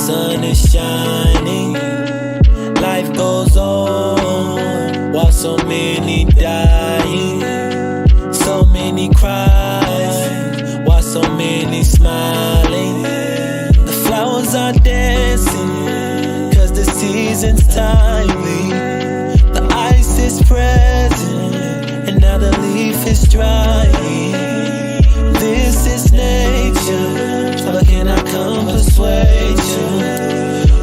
sun is shining. Life goes on while so many dying. So many cries while so many smiling. The flowers are dancing cause the season's timely. The ice is present and now the leaf is drying. This is nature, so can I come persuade you?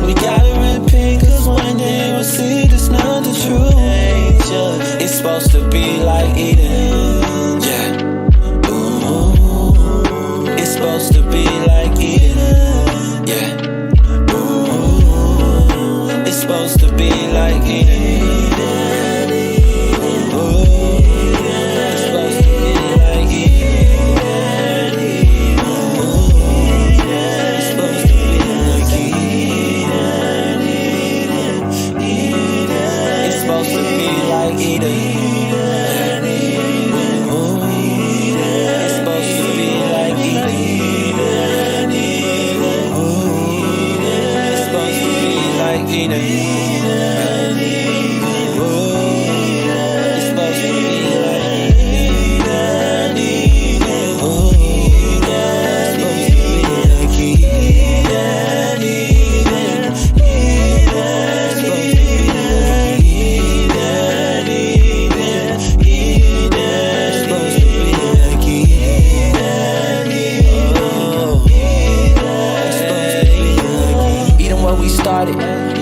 We gotta repent cause one day we'll see that's not the true nature. It's supposed to be like Eden, yeah. Ooh, it's supposed to be like Eden, yeah. Ooh, it's supposed to be like Eden.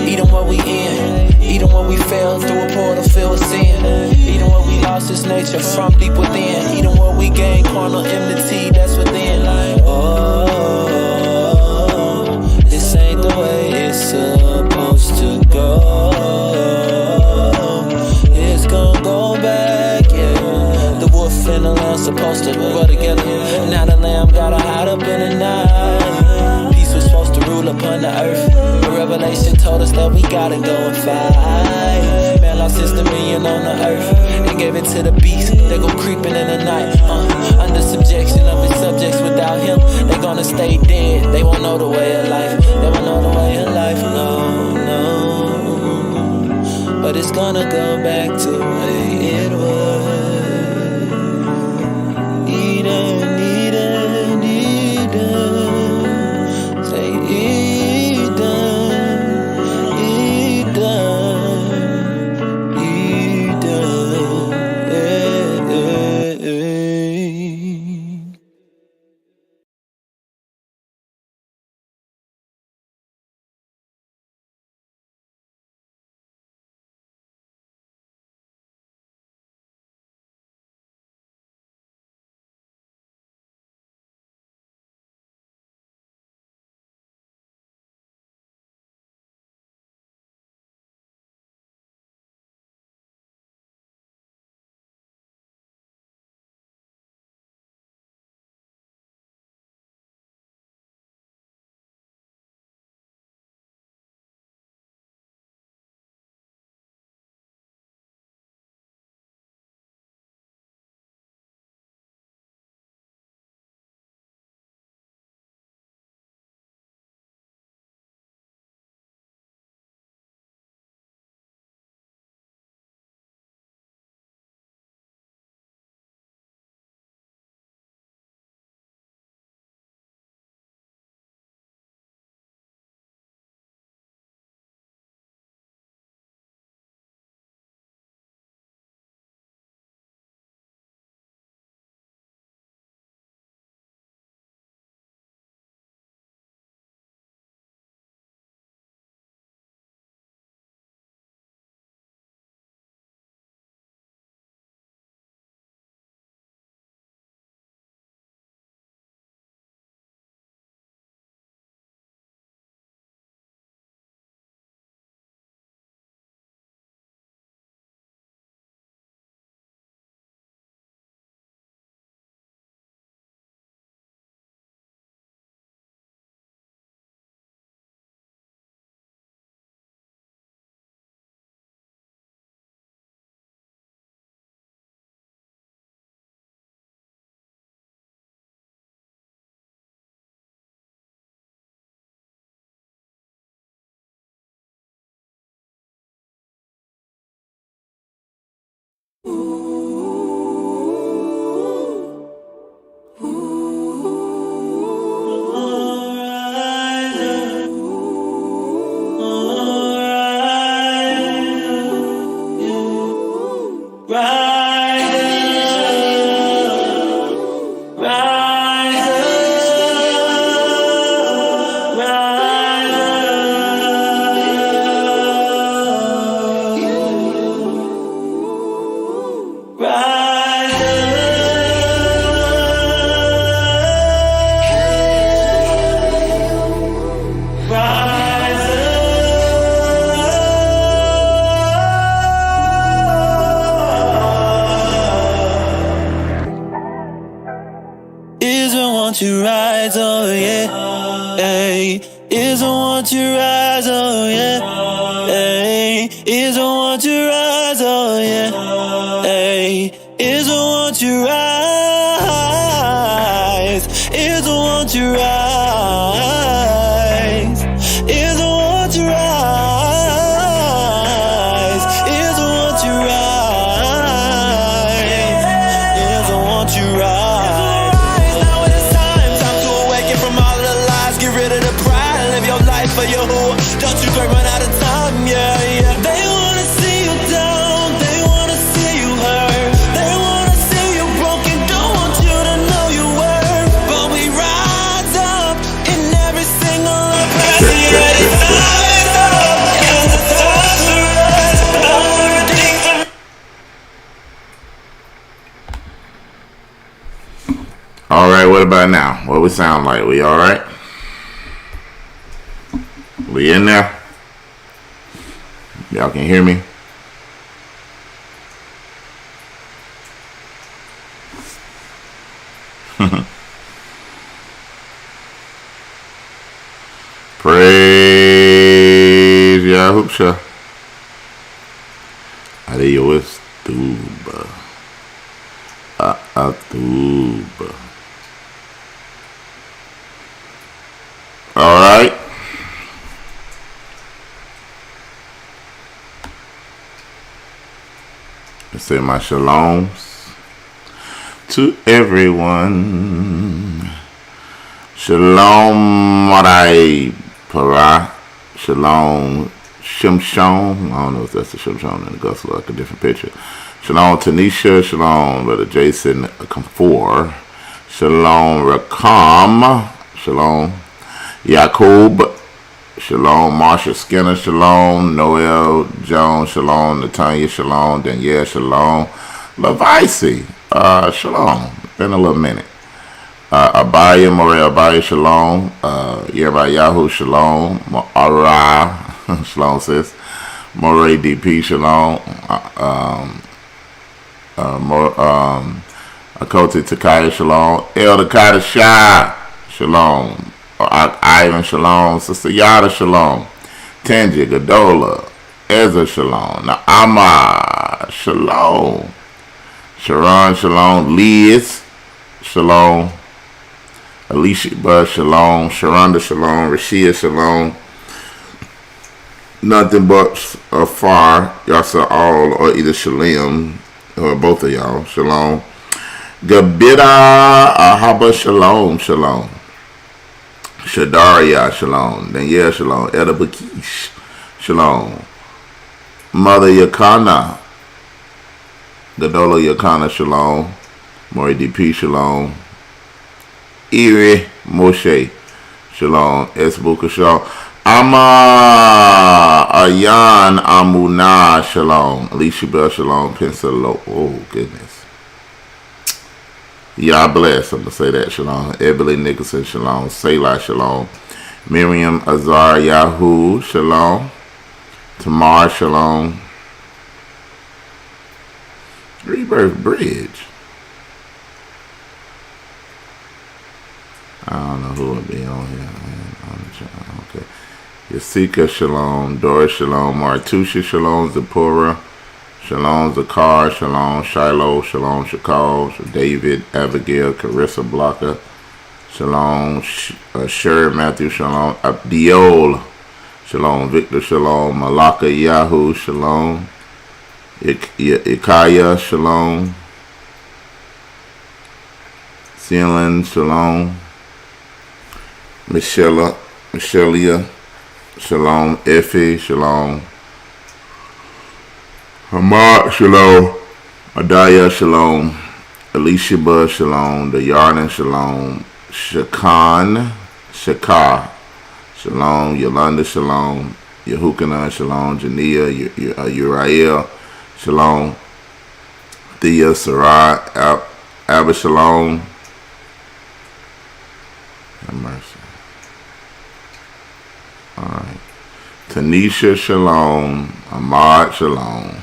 Even what we in, even what we fell through a portal filled with sin, even what we lost its nature from deep within, even what we gained carnal enmity that's within. Like, oh, this ain't the way it's supposed to go. It's gonna go back, yeah. The wolf and the lamb supposed to grow together. Now the lamb gotta hide up in the night. Peace was supposed to rule upon the earth. Revelation told us that we gotta go and fight. Man lost his dominion on the earth and gave it to the beast. They go creeping in the night, under subjection of his subjects. Without him, they gonna stay dead. They won't know the way of life. They won't know the way of life, no, no. But it's gonna go back to the way it was. Eden, Eden, Eden. Say Eden. Israel, won't you rise, oh yeah. Hey, Israel, won't you rise, oh yeah. Hey, Israel, won't you rise, oh yeah. Hey, Israel, won't you rise. Israel, won't you rise. Israel, won't you rise. Israel, won't you rise. Israel, won't you rise. For your who, don't you quite run out of time, yeah, yeah. They wanna see you down, they wanna see you hurt, they wanna see you broken, don't want you to know your worth. But we rise up in every single oppression. Alright, what about now? What we sound like? We alright? We in there? Y'all can hear me? Praise Yahusha. Adios, Tuba. Tuba. Alright. Say my shaloms to everyone. Shalom Marai Para. Shalom Shimshon. I don't know if that's a Shimshon in the gospel, like a different picture. Shalom Tanisha. Shalom Brother Jason Comfort. Shalom Rakam. Shalom Yakub. Shalom, Marsha Skinner, shalom, Noel Jones, shalom, Natanya, shalom, Danielle, shalom, Levice, shalom, been a little minute. Abaya, Morel Abaya, shalom, Yahoo, shalom, Ara, shalom sis, Moray DP, shalom, Akoti Takaya, shalom, El Dakota Shah, shalom. Ivan shalom, Sister Yada shalom, Tanji Gadola, Ezra shalom, Naama shalom, Sharon shalom, Liz shalom, Alicia Buzz shalom, Sharonda shalom, Rashia shalom, nothing but far, y'all saw all or either shalom or both of y'all shalom, Gabida Ahaba shalom shalom. Shadaria shalom, Danielle shalom, Edabakish shalom, Mother Yakana, Gadola Yakana shalom, Mori DP shalom, Iri Moshe shalom, Esbuka shalom, Ama Ayan Amuna shalom, Alicia Bell shalom, Pensalo, oh goodness. Y'all bless. I'm going to say that. Shalom. Ebony Nicholson. Shalom. Selah. Shalom. Miriam Azar Yahoo. Shalom. Tamar. Shalom. Rebirth Bridge. I don't know who would be on here. Okay. Yasika. Shalom. Doris. Shalom. Martusha. Shalom. Zipporah. Shalom Zakar, Shalom Shiloh, Shalom Shakal, David, Abigail, Carissa Blocker, Shalom Sher, Matthew, Shalom Abdiol, Shalom Victor, Shalom Malaka, Yahoo, Shalom Ikaya, Shalom Sealan, Shalom Michelia, Shalom Effie, Shalom Hamad, shalom. Adaya, shalom. Alicia Buzz, shalom. The Yarden, shalom. Shaka, shalom. Yolanda, shalom. Yehukana, shalom. Jania, Uriel, shalom. Thea, Sarai, Abba, shalom. Have mercy. All right. Tanisha, shalom. Ahmad, shalom.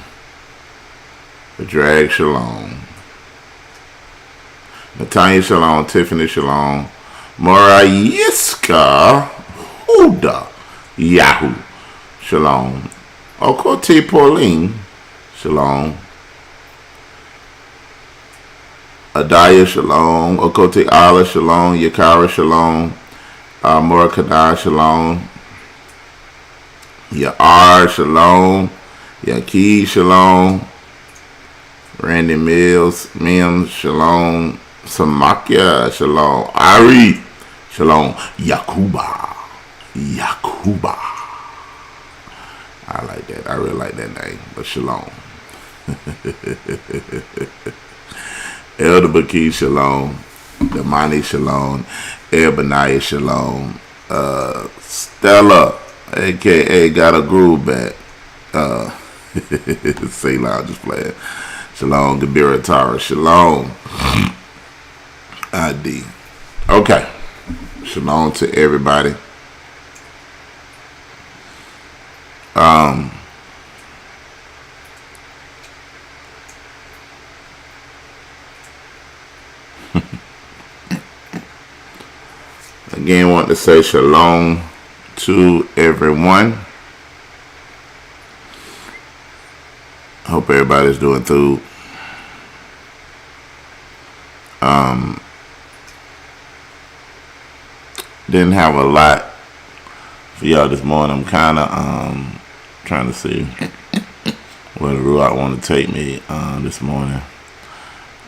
The Drag, shalom. Natanya Shalom, Tiffany Shalom, Morayiska Huda Yahoo Shalom, Okoti Pauline Shalom, Adaya Shalom, Okoti Allah Shalom, Yakara Shalom, Murakadai Shalom, Ya'ar Shalom, Yaki Shalom, Randy Mills, Mims Shalom, Samakia Shalom, Ari Shalom, Yakuba. I like that. I really like that name. But Shalom. Elder Baki Shalom, Damani Shalom, Ebaniah Shalom, Stella, aka Got a Groove Back. Say loud, just playing. Shalom, Gabira Tara, Shalom. ID. Okay. Shalom to everybody. Again, want to say shalom to everyone. Hope everybody's doing food. Didn't have a lot for y'all this morning. I'm kind of trying to see where the Ruach want to take me this morning.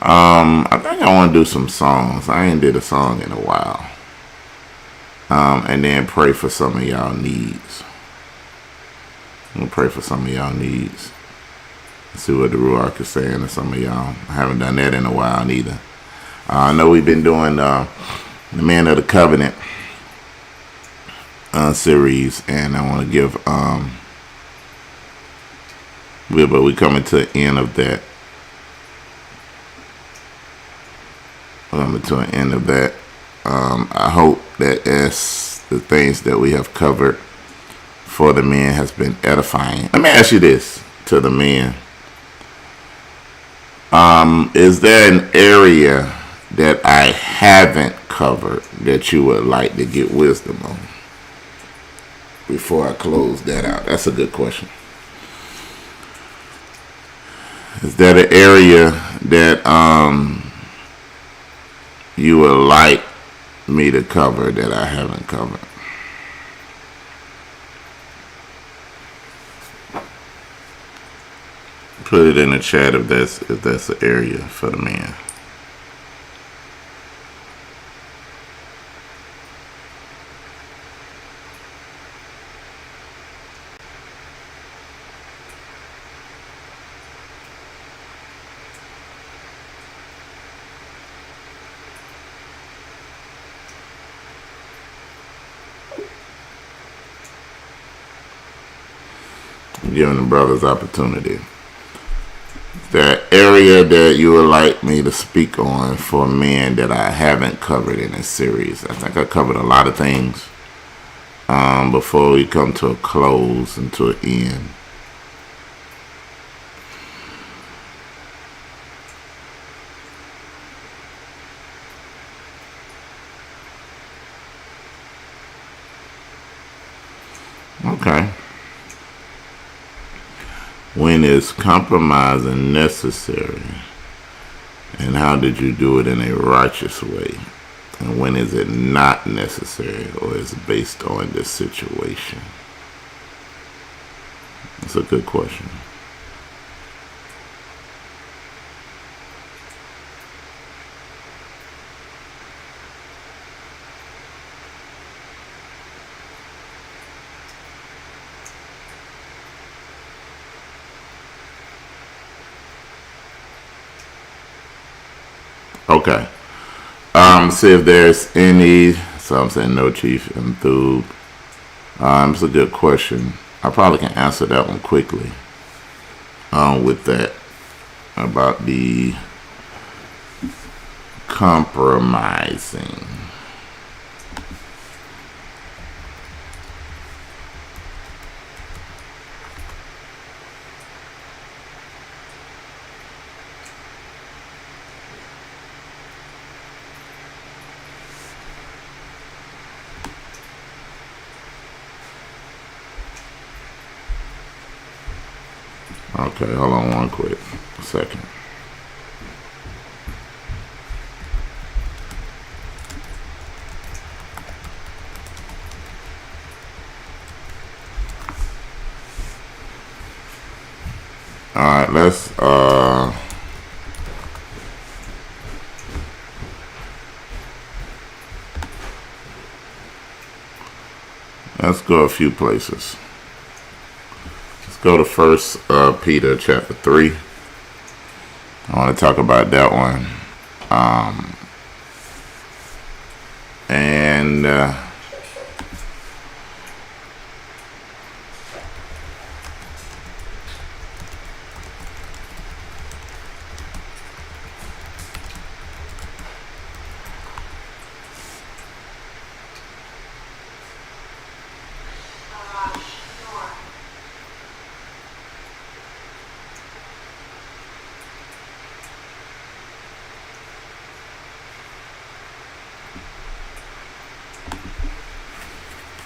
I think I want to do some songs. I ain't did a song in a while. And then pray for some of y'all needs. I'm going to pray for some of y'all needs. See what the Ruach is saying to some of y'all. I haven't done that in a while neither. I know we've been doing the Man of the Covenant series, and I want to give but we're coming to the end of that. I hope that as the things that we have covered for the men has been edifying. Let me ask you this to the men. Is there an area that I haven't covered that you would like to get wisdom on before I close that out? That's a good question. Is that an area that you would like me to cover that I haven't covered? Put it in the chat if that's an area for the man. Giving the brothers opportunity. That area that you would like me to speak on for men that I haven't covered in this series. I think I covered a lot of things before we come to a close and to an end. Okay. When is compromising necessary? And how did you do it in a righteous way? And when is it not necessary or is it based on this situation? That's a good question. Okay. See if there's any. So I'm saying no, Chief and Thug. It's a good question. I probably can answer that one quickly. With that about the compromising. Okay, hold on one quick second. All right, let's go a few places. Let's go to First Peter chapter 3. I want to talk about that one. And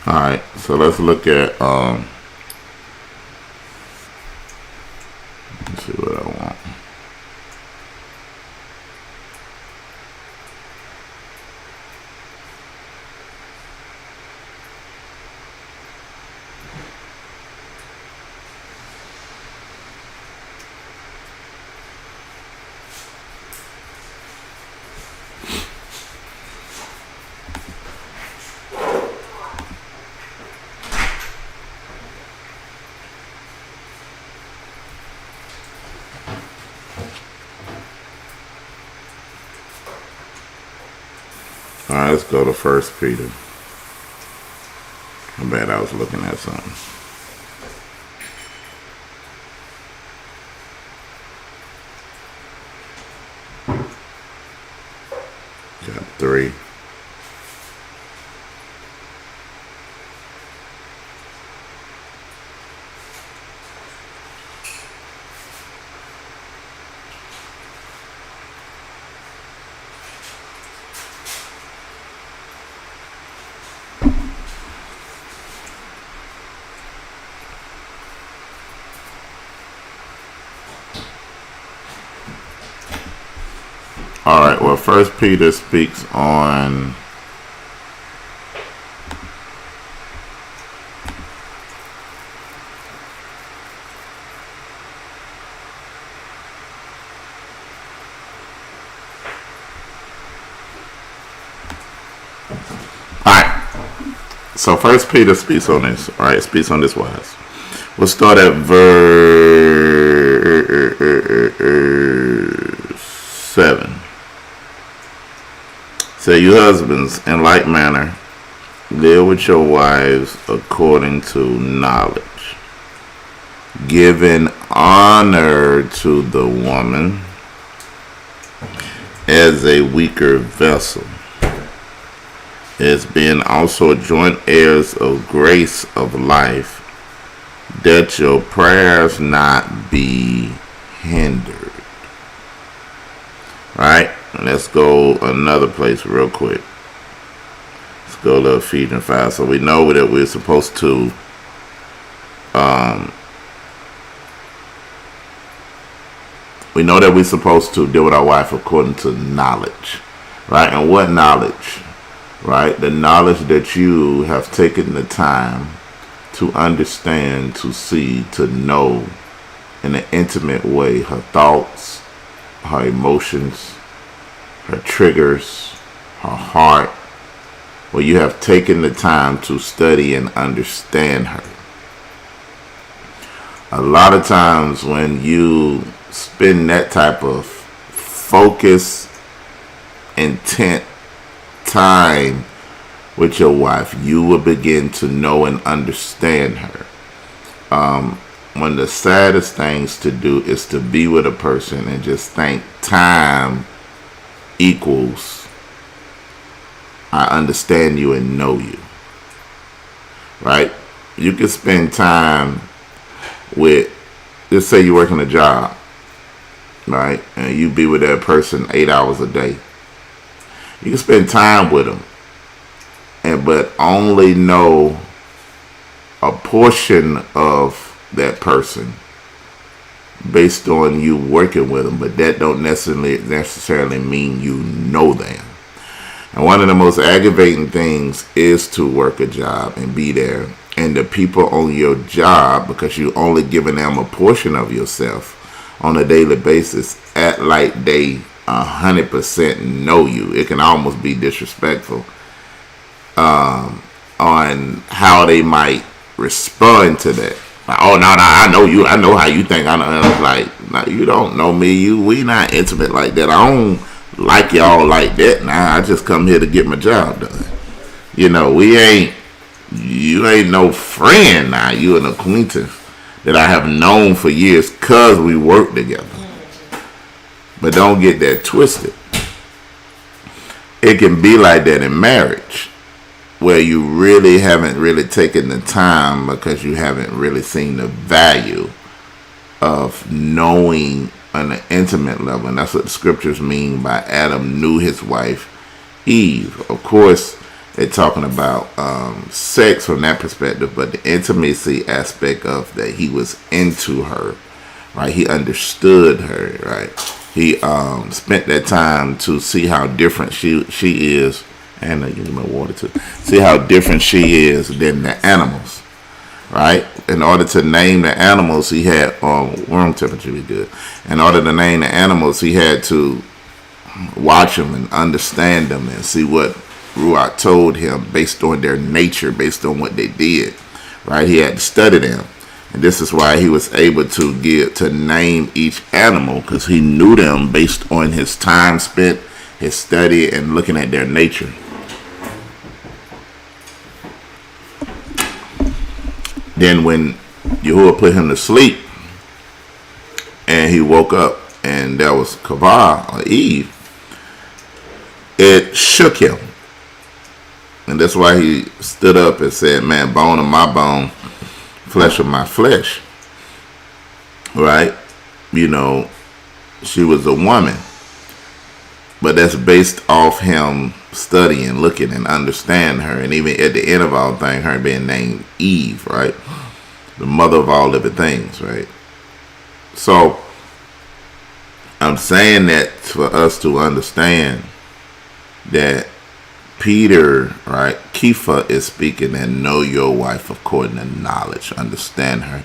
all right, so let's look at let's see what I want. All right, let's go to First Peter. I'm bad, I was looking at something. Chapter 3. All right, well, First Peter speaks on so First Peter speaks on this. All right, it speaks on this wise. We'll start at verse 7. Say, you husbands, in like manner, live with your wives according to knowledge, giving honor to the woman as a weaker vessel, as being also joint heirs of grace of life, that your prayers not be hindered. Right? Let's go another place real quick. Let's go to Ephesians 5. So we know that we're supposed to deal with our wife according to knowledge. Right? And what knowledge? Right? The knowledge that you have taken the time to understand, to see, to know in an intimate way her thoughts, her emotions, her triggers, her heart, where you have taken the time to study and understand her. A lot of times when you spend that type of focus, intent, time with your wife, you will begin to know and understand her. One of the saddest things to do is to be with a person and just think time equals I understand you and know you. Right? You can spend time with, just say you're working a job, right? And you be with that person 8 hours a day. You can spend time with them, but only know a portion of that person based on you working with them, but that don't necessarily mean you know them. And one of the most aggravating things is to work a job and be there, and the people on your job, because you only giving them a portion of yourself on a daily basis, act like they 100% know you. It can almost be disrespectful on how they might respond to that. Like, oh, no, I know you. I know how you think. I know. And it's like, no, you don't know me. We not intimate like that. I don't like y'all like that. Now I just come here to get my job done. You know, you ain't no friend now. You an acquaintance that I have known for years because we work together. But don't get that twisted. It can be like that in marriage, where you really haven't really taken the time because you haven't really seen the value of knowing on an intimate level. And that's what the scriptures mean by Adam knew his wife Eve. Of course, they're talking about sex from that perspective, but the intimacy aspect of that, he was into her, right? He understood her, right? He spent that time to see how different she is, and give me my water too. See how different she is than the animals, right? In order to name the animals, he had room temperature be good. In order to name the animals, he had to watch them and understand them and see what Ruach told him based on their nature, based on what they did, right? He had to study them. And this is why he was able to name each animal, because he knew them based on his time spent, his study, and looking at their nature. Then when Yahuwah put him to sleep, and he woke up, and there was Kavah, or Eve, it shook him. And that's why he stood up and said, man, bone of my bone, flesh of my flesh. Right? You know, she was a woman. But that's based off him studying, looking, and understanding her. And even at the end of all things, her being named Eve, right? The mother of all living things, right? So, I'm saying that for us to understand that Peter, right, Kepha is speaking and know your wife according to knowledge, understand her.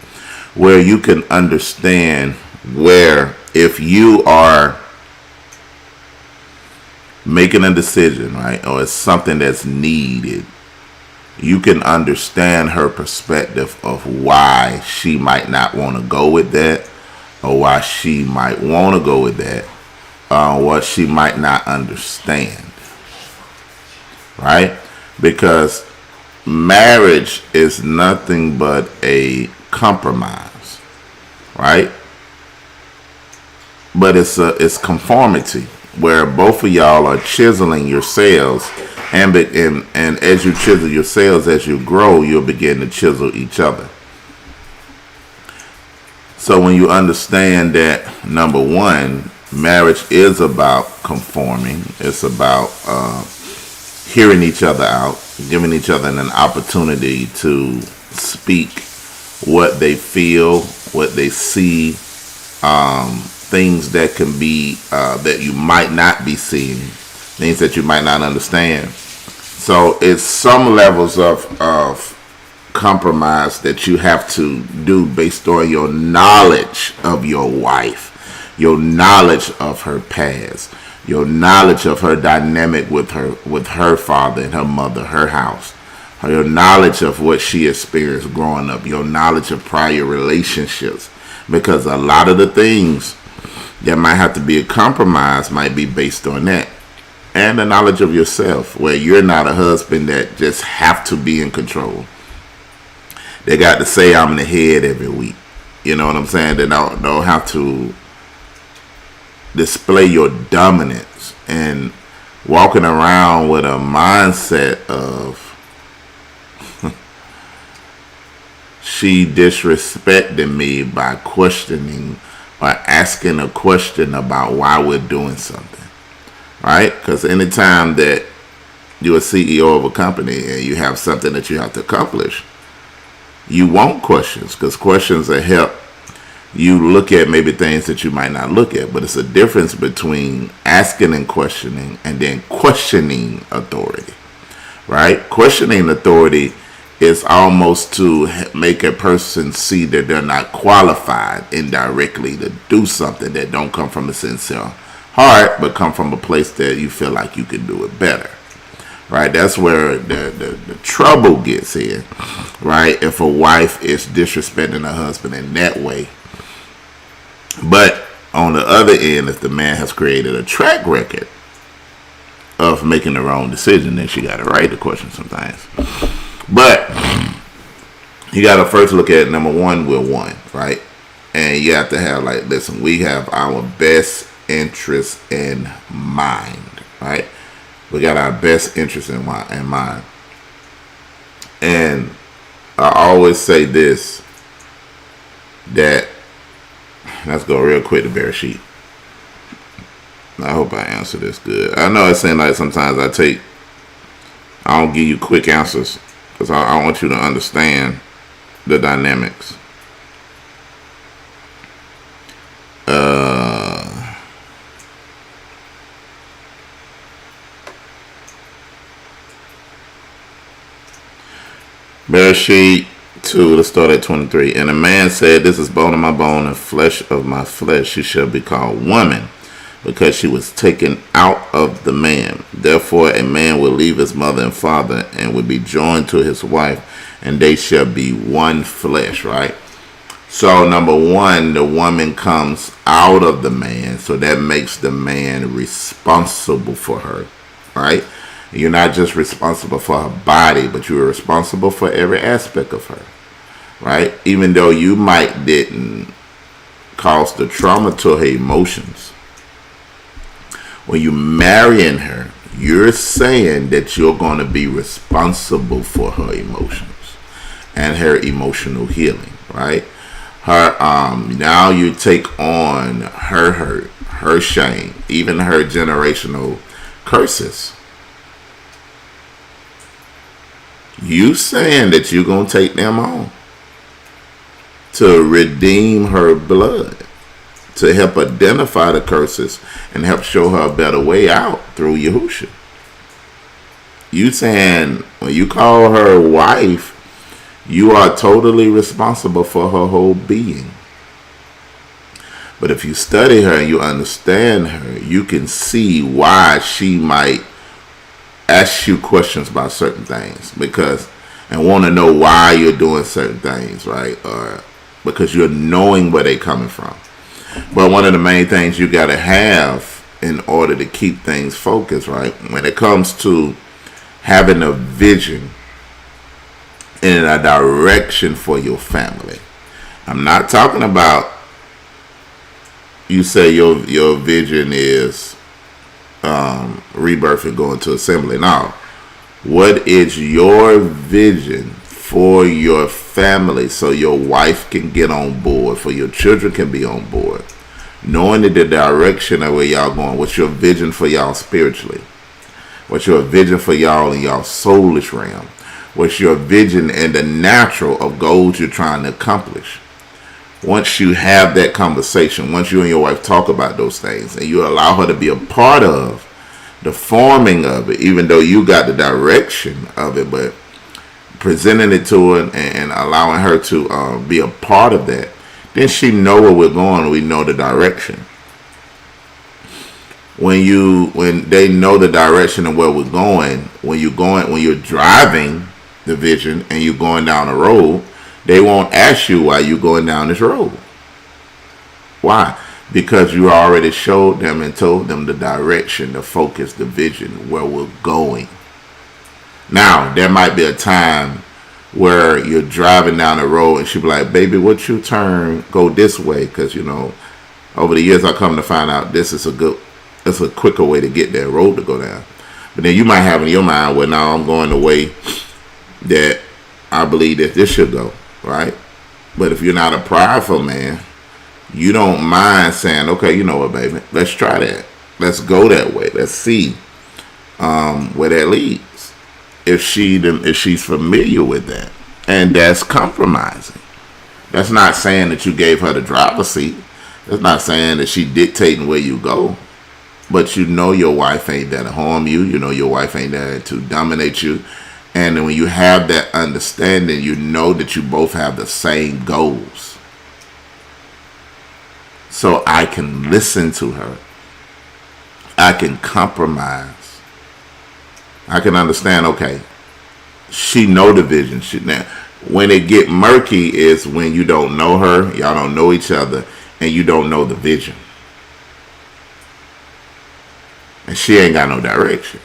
Where you can understand where if you are making a decision, right, or it's something that's needed, you can understand her perspective of why she might not want to go with that, or why she might want to go with that, what she might not understand. Right? Because marriage is nothing but a compromise, right? But it's conformity, where both of y'all are chiseling yourselves, and as you chisel yourselves, as you grow, you'll begin to chisel each other. So when you understand that, number one, marriage is about conforming. It's about hearing each other out, giving each other an opportunity to speak what they feel, what they see, things that can be, that you might not be seeing, things that you might not understand. So it's some levels of compromise that you have to do based on your knowledge of your wife, your knowledge of her past, your knowledge of her dynamic with her father and her mother, her house, your knowledge of what she experienced growing up, your knowledge of prior relationships, because a lot of the things that might have to be a compromise might be based on that. And the knowledge of yourself, where you're not a husband that just have to be in control. They got to say I'm the head every week. You know what I'm saying? They don't have to display your dominance and walking around with a mindset of she disrespecting me by questioning or asking a question about why we're doing something, right? Because anytime that you're a CEO of a company and you have something that you have to accomplish, you want questions, because questions will help you look at maybe things that you might not look at. But it's a difference between asking and questioning and then questioning authority, right? Questioning authority is almost to make a person see that they're not qualified indirectly to do something that don't come from a sincere heart, but come from a place that you feel like you can do it better, right? That's where the trouble gets in, right? If a wife is disrespecting her husband in that way. But on the other end, if the man has created a track record of making the wrong decision, then she got a right to question some things. But you got to first look at, number one, we're one, right? And you have to have, like, listen, we have our best interest in mind, right? We got our best interest in mind. And I always say this, that, let's go real quick to Bereshit. I hope I answer this good. I know it seems like sometimes I don't give you quick answers because I want you to understand the dynamics. Bereshit 2, let's start at 23. And the man said, this is bone of my bone and flesh of my flesh. She shall be called woman, because she was taken out of the man. Therefore a man will leave his mother and father and will be joined to his wife, and they shall be one flesh, right? So number one, the woman comes out of the man, so that makes the man responsible for her, right? You're not just responsible for her body, but you're responsible for every aspect of her, right? Even though you might didn't cause the trauma to her emotions, when you marrying her, you're saying that you're going to be responsible for her emotions and her emotional healing, right? Her now you take on her hurt, her shame, even her generational curses. You saying that you're going to take them on to redeem her blood, to help identify the curses and help show her a better way out through Yahusha. You saying when you call her wife, you are totally responsible for her whole being. But if you study her and you understand her, you can see why she might ask you questions about certain things, because and want to know why you're doing certain things, right? Or because you're knowing where they're coming from. But one of the main things you got to have in order to keep things focused, right, when it comes to having a vision and a direction for your family. I'm not talking about you say your vision is rebirth and going to assembly. Now, what is your vision for your family so your wife can get on board, for your children can be on board, knowing that the direction of where y'all going? What's your vision for y'all spiritually? What's your vision for y'all in y'all soulish realm? What's your vision in the natural of goals you're trying to accomplish? Once you have that conversation, once you and your wife talk about those things and you allow her to be a part of the forming of it, even though you got the direction of it, but presenting it to her and allowing her to be a part of that, then she know where we're going. We know the direction. When they know the direction of where we're going, when you're driving the vision and you're going down the road, they won't ask you why you're going down this road. Why? Because you already showed them and told them the direction, the focus, the vision, where we're going. Now, there might be a time where you're driving down the road and she'll be like, baby, what you go this way? Because, over the years I come to find out it's a quicker way to get that road to go down. But then you might have in your mind, well, now I'm going the way that I believe that this should go, right? But if you're not a prideful man, you don't mind saying, okay, you know what, baby, let's try that. Let's go that way. Let's see where that leads. If she's familiar with that, and that's compromising. That's not saying that you gave her the driver's seat. That's not saying that she dictating where you go. But you know your wife ain't there to harm you. You know your wife ain't there to dominate you. And then when you have that understanding, you know that you both have the same goals. So I can listen to her. I can compromise. I can understand, okay, she know the vision. Now, when it get murky is when you don't know her, y'all don't know each other, and you don't know the vision. And she ain't got no direction.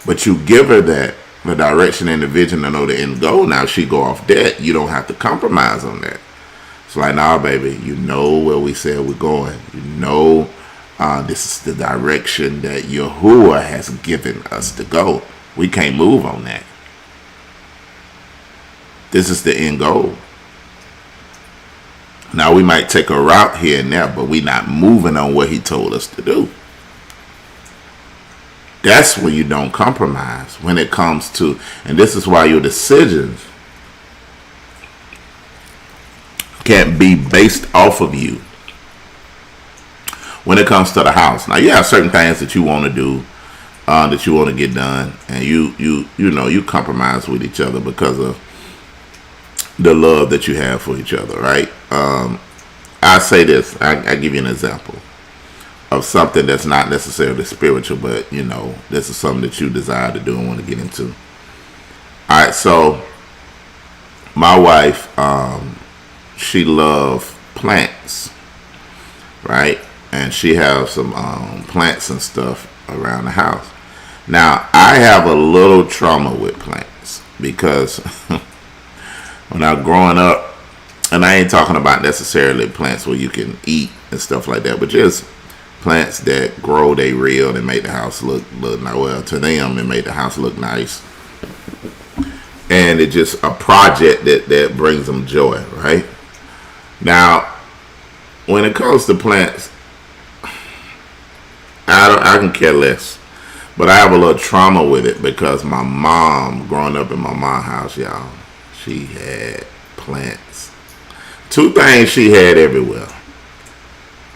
But you give her that, the direction and the vision to know the end goal. Now she go off that. You don't have to compromise on that. It's like, nah, baby, you know where we said we're going. You know this is the direction that Yahuwah has given us to go. We can't move on that. This is the end goal. Now we might take a route here and there, but we're not moving on what he told us to do. That's when you don't compromise. When it comes to, and this is why your decisions can't be based off of you. When it comes to the house, now you have certain things that you want to do, that you want to get done, and you compromise with each other because of the love that you have for each other, right? I say this. I give you an example of something that's not necessarily spiritual, but this is something that you desire to do and want to get into. All right, so my wife, she loves plants, right? And she has some plants and stuff around the house. Now, I have a little trauma with plants because when I was growing up, and I ain't talking about necessarily plants where you can eat and stuff like that, but just plants that grow, they real, and make the house look nice. Well, to them, it made the house look nice. And it's just a project that brings them joy, right? Now, when it comes to plants, I can care less. But I have a little trauma with it because my mom, growing up in my mom's house, y'all, she had plants. Two things she had everywhere.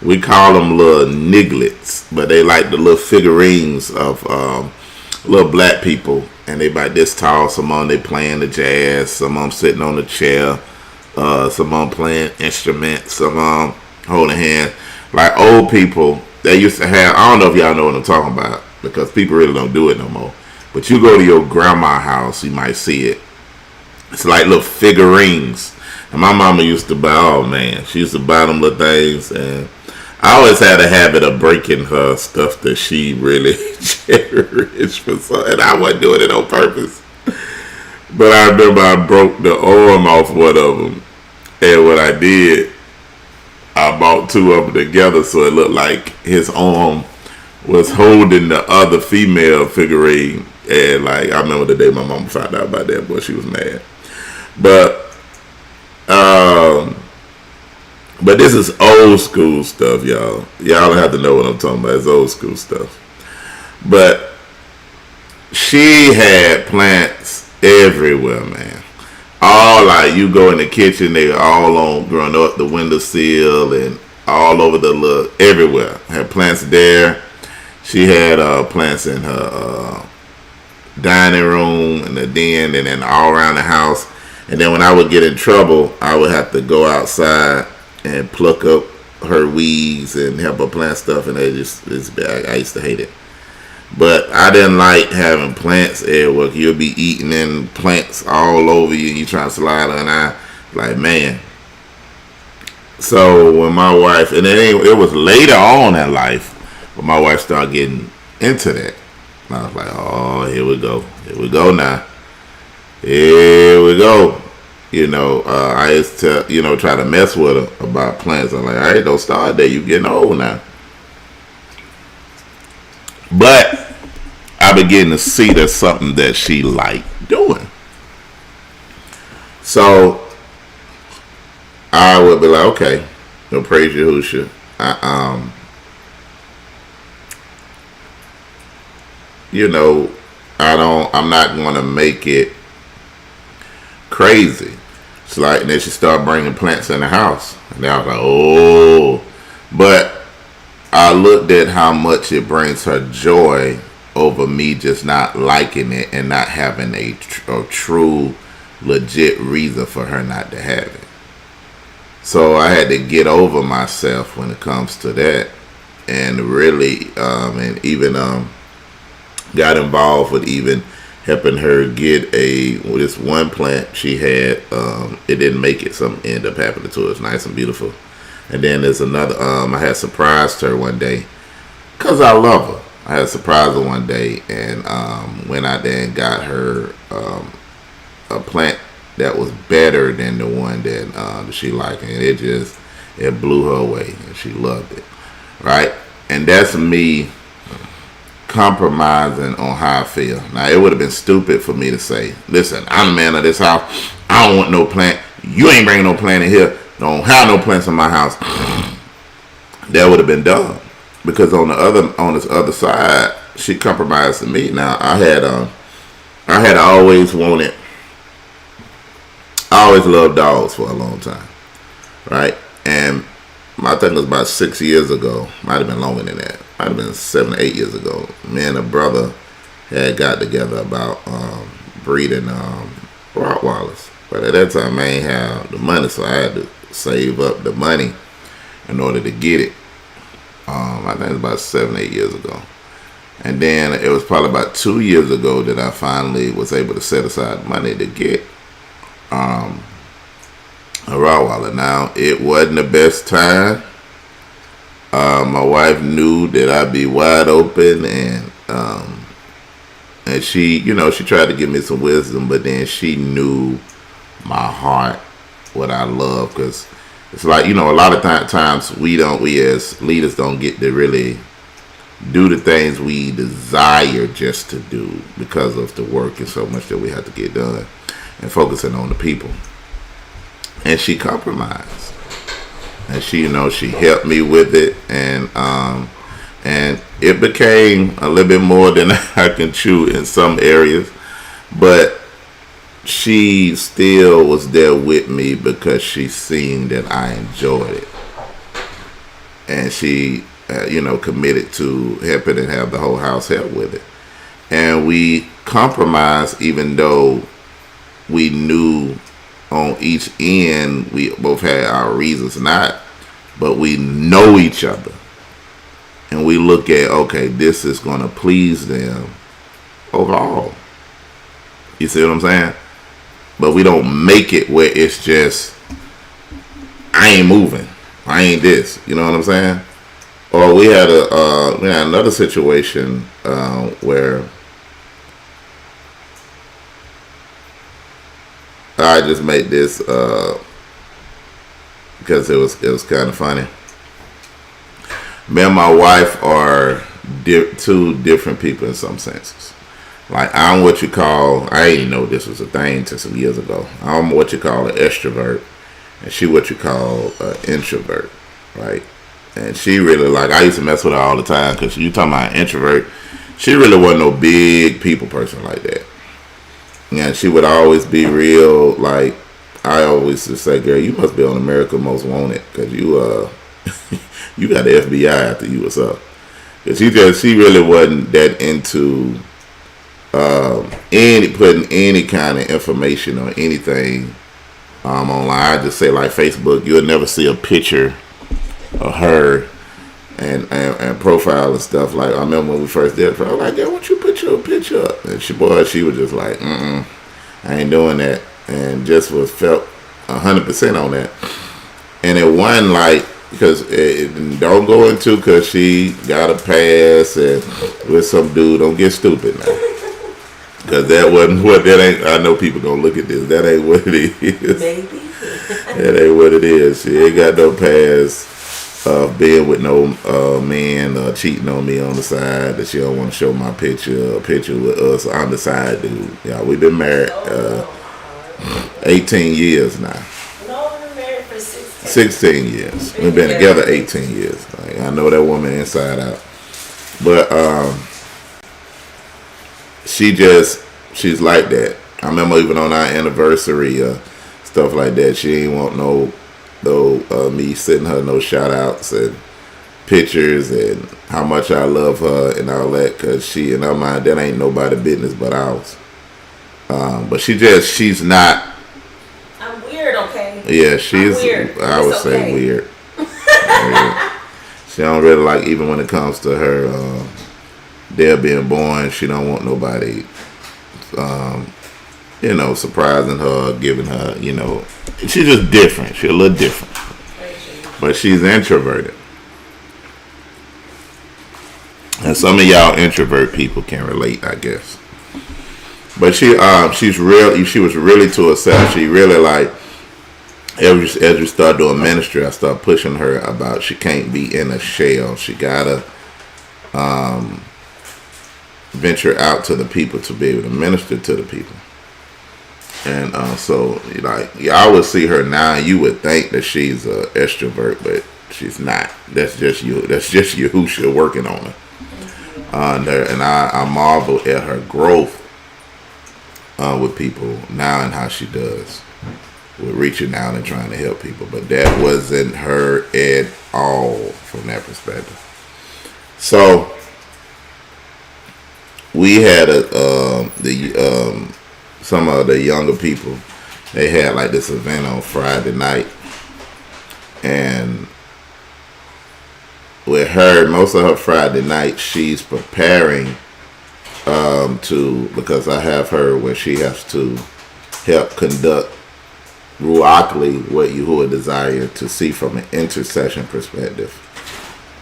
We call them little nigglets, but they like the little figurines of little black people. And they about this tall. Some of them they playing the jazz. Some of them sitting on the chair. Some of them playing instruments. Some of them holding hands. Like old people, they used to have, I don't know if y'all know what I'm talking about, because people really don't do it no more. But you go to your grandma's house, you might see it. It's like little figurines. And my mama used to buy, oh man, she used to buy them little things. And I always had a habit of breaking her stuff that she really cherished for something. And I wasn't doing it on purpose. But I remember I broke the arm off one of them. And what I did, I bought two of them together so it looked like his arm was holding the other female figurine. And like, I remember the day my mama found out about that, boy, she was mad. But this is old school stuff, y'all. Y'all don't have to know what I'm talking about. It's old school stuff. But she had plants everywhere, man. All like, you go in the kitchen, they all on, growing up the windowsill and all over the little, everywhere. Had plants there. She had plants in her dining room and the den, and then all around the house. And then when I would get in trouble, I would have to go outside and pluck up her weeds and help her plant stuff, and I used to hate it. But I didn't like having plants everywhere. You'll be eating in plants all over you, and you trying to slide on. And I like, man. So when my wife, and it was later on in life, when my wife started getting into that, and I was like, oh, here we go now. Here we go. I used to, try to mess with her about plants. I'm like, all right, don't start there. You getting old now. But I began to see there's something that she liked doing. So I would be like, okay, no praise Yahushua. I'm not going to make it crazy. It's like, and then she started bringing plants in the house. And I was like, oh. But I looked at how much it brings her joy over me just not liking it and not having a true, legit reason for her not to have it. So I had to get over myself when it comes to that, and really, and even got involved with even helping her get this one plant she had. It didn't make it. Something ended up happening to it. It's nice and beautiful. And then there's another. I had surprised her one day because I love her. I had surprised her one day and went out there and got her a plant that was better than the one that she liked, and it blew her away, and she loved it, right? And that's me compromising on how I feel. Now, it would have been stupid for me to say, listen, I'm the man of this house, I don't want no plant, you ain't bringing no plant in here, don't have no plants in my house. That would have been dumb, because on this other side, she compromised to me. Now, I always loved dogs for a long time, right? And I think it was about 6 years ago, might have been longer than that, might have been 7 or 8 years ago, me and a brother had got together about breeding Rottweilers. But at that time, I ain't have the money, so I had to save up the money in order to get it. I think it was about 7 or 8 years ago. And then it was probably about 2 years ago that I finally was able to set aside money to get a Rottweiler. Now, it wasn't the best time. My wife knew that I'd be wide open, and she, she tried to give me some wisdom, but then she knew my heart, what I love, because it's like, a lot of times we as leaders don't get to really do the things we desire just to do because of the work and so much that we have to get done, and focusing on the people. And she compromised, and she helped me with it, and it became a little bit more than I can chew in some areas, but she still was there with me because she seen that I enjoyed it, and she committed to helping and have the whole house help with it. And we compromised, even though we knew on each end we both had our reasons not, but we know each other, and we look at, okay, this is going to please them overall. You see what I'm saying? But we don't make it where it's just, I ain't moving, I ain't this, you know what I'm saying? Or we had another situation where I just made this because it was kind of funny. Me and my wife are two different people in some senses. Like, I'm what you call, I didn't know this was a thing until some years ago. I'm what you call an extrovert, and she what you call an introvert, right? And she really, I used to mess with her all the time, because you talking about an introvert, she really wasn't no big people person like that. And she would always be real, I always just say, girl, you must be on America's Most Wanted, because you you got the FBI after you, what's up? Because she really wasn't that into putting any kind of information or anything online. I just say, like Facebook, you'll never see a picture of her and profile and stuff. Like, I remember when we first did it, I was like, yeah, why don't you put your picture up? And she was just like, I ain't doing that, and just felt 100% on that. And it wasn't because don't go into, because she got a pass and with some dude. Don't get stupid now, because that wasn't what that ain't. I know people gonna look at this. That ain't what it is. Maybe that ain't what it is. She ain't got no pass of being with no man cheating on me on the side, that she don't want to show my picture with us on the side, dude. Yeah, we've been married 18 years now. No, we've been married for 16 years. We've been together 18 years. I know that woman inside out. But she's like that. I remember even on our anniversary, stuff like that. She ain't want no me sending her no shout outs and pictures and how much I love her and all that, because she, in her mind, that ain't nobody business but ours. But she's not. I'm weird, okay? Yeah, she's weird. I would say weird. She don't really like, even when it comes to her Dale being born, she don't want nobody surprising her, giving her, she's just different. She's a little different. But she's introverted. And some of y'all introvert people can relate, I guess. But she was really to herself. She really, like, as we start doing ministry, I start pushing her about she can't be in a shell. She gotta venture out to the people to be able to minister to the people. And so, like, y'all would see her now, you would think that she's an extrovert, but she's not. That's just you. That's just Yahusha working on her. And I marvel at her growth with people now and how she does with reaching out and trying to help people. But that wasn't her at all from that perspective. So we had some of the younger people. They had like this event on Friday night, and with her, most of her Friday night, she's preparing because I have her where she has to help conduct ruachly what Yahuwah desire to see from an intercession perspective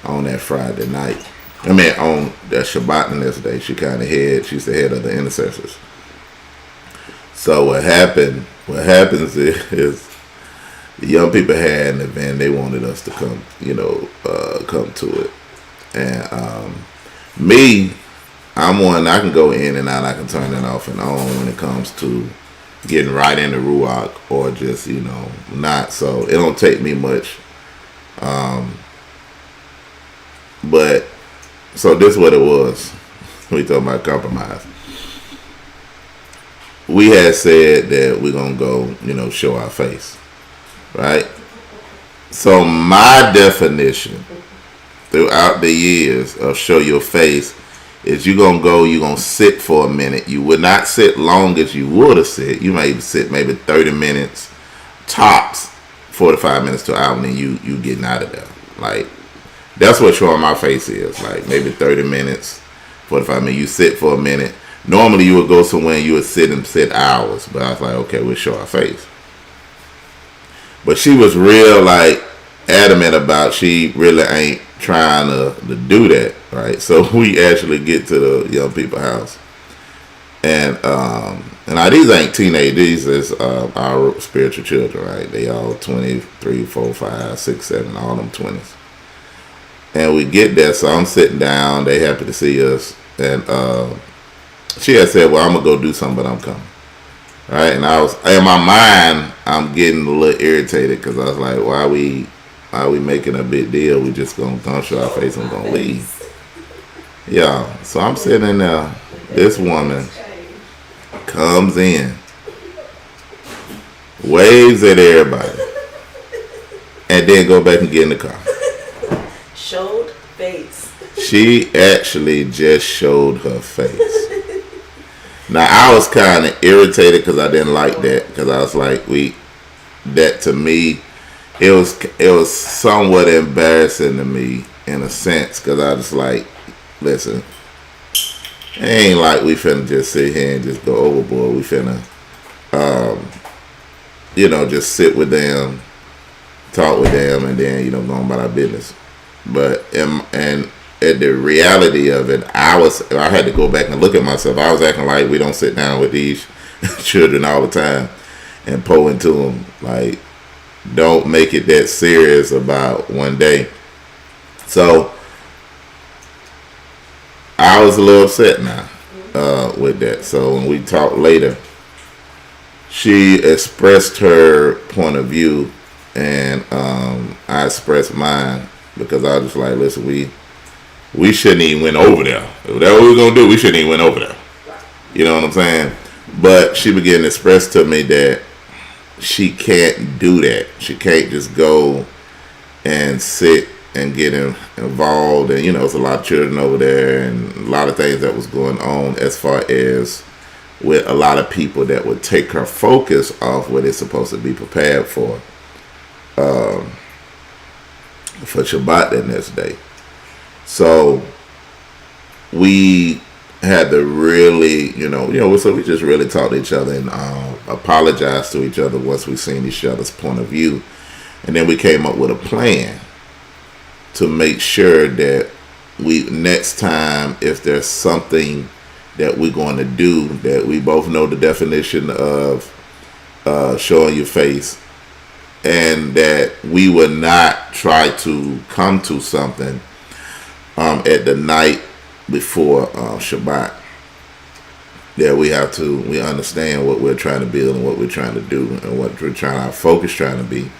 on that Friday night. I mean, on that Shabbat and this day, she's the head of the intercessors. So what happens is the young people had an event. They wanted us to come, come to it. And me, I'm one, I can go in and out. I can turn it off and on when it comes to getting right into Ruach or just, not. So it don't take me much. But, so this is what it was. We talking about compromise. We had said that we're going to go, show our face. Right? So my definition throughout the years of show your face is you're going to sit for a minute. You would not sit long as you would have sit. You may sit maybe 30 minutes, tops 45 minutes to an hour, and then you getting out of there. Like, that's what showing my face is. Like, maybe 30 minutes, 45 minutes, you sit for a minute. Normally you would go somewhere and you would sit hours, but I was like, okay, we'll show our face. But she was real, like, adamant about she really ain't trying to do that, right? So we actually get to the young people's house. And now these ain't teenagers, these is our spiritual children, right? They all 23, 4, 5, 6, 7, all them 20s. And we get there, so I'm sitting down, they happy to see us. And she had said, well, I'm going to go do something, but I'm coming. Right, and I was in my mind, I'm getting a little irritated because I was like, why are we making a big deal? We just gonna show our face and gonna leave. Yeah, so I'm sitting there. This woman comes in, waves at everybody, and then go back and get in the car. Showed face. She actually just showed her face. Now, I was kind of irritated because I didn't like that, because I was like, that to me, it was somewhat embarrassing to me in a sense, because I was like, listen, it ain't like we finna just sit here and just go overboard. We finna, just sit with them, talk with them, and then, go about our business. But, and at the reality of it, I had to go back and look at myself. I was acting like we don't sit down with these children all the time and pour into them. Like, don't make it that serious about one day. So I was a little upset now with that. So when we talked later, she expressed her point of view, and I expressed mine, because I was just like, listen, we shouldn't even went over there. If that's what we were going to do, we shouldn't even went over there. You know what I'm saying? But she began to express to me that she can't do that. She can't just go and sit and get involved. And, there's a lot of children over there and a lot of things that was going on as far as with a lot of people that would take her focus off what it's supposed to be prepared for Shabbat the next day. So we had to really, so we just really talked to each other and apologized to each other once we seen each other's point of view. And then we came up with a plan to make sure that next time, if there's something that we're going to do, that we both know the definition of showing your face, and that we would not try to come to something at the night before Shabbat. That we understand what we're trying to build and what we're trying to do and what our focus trying to be.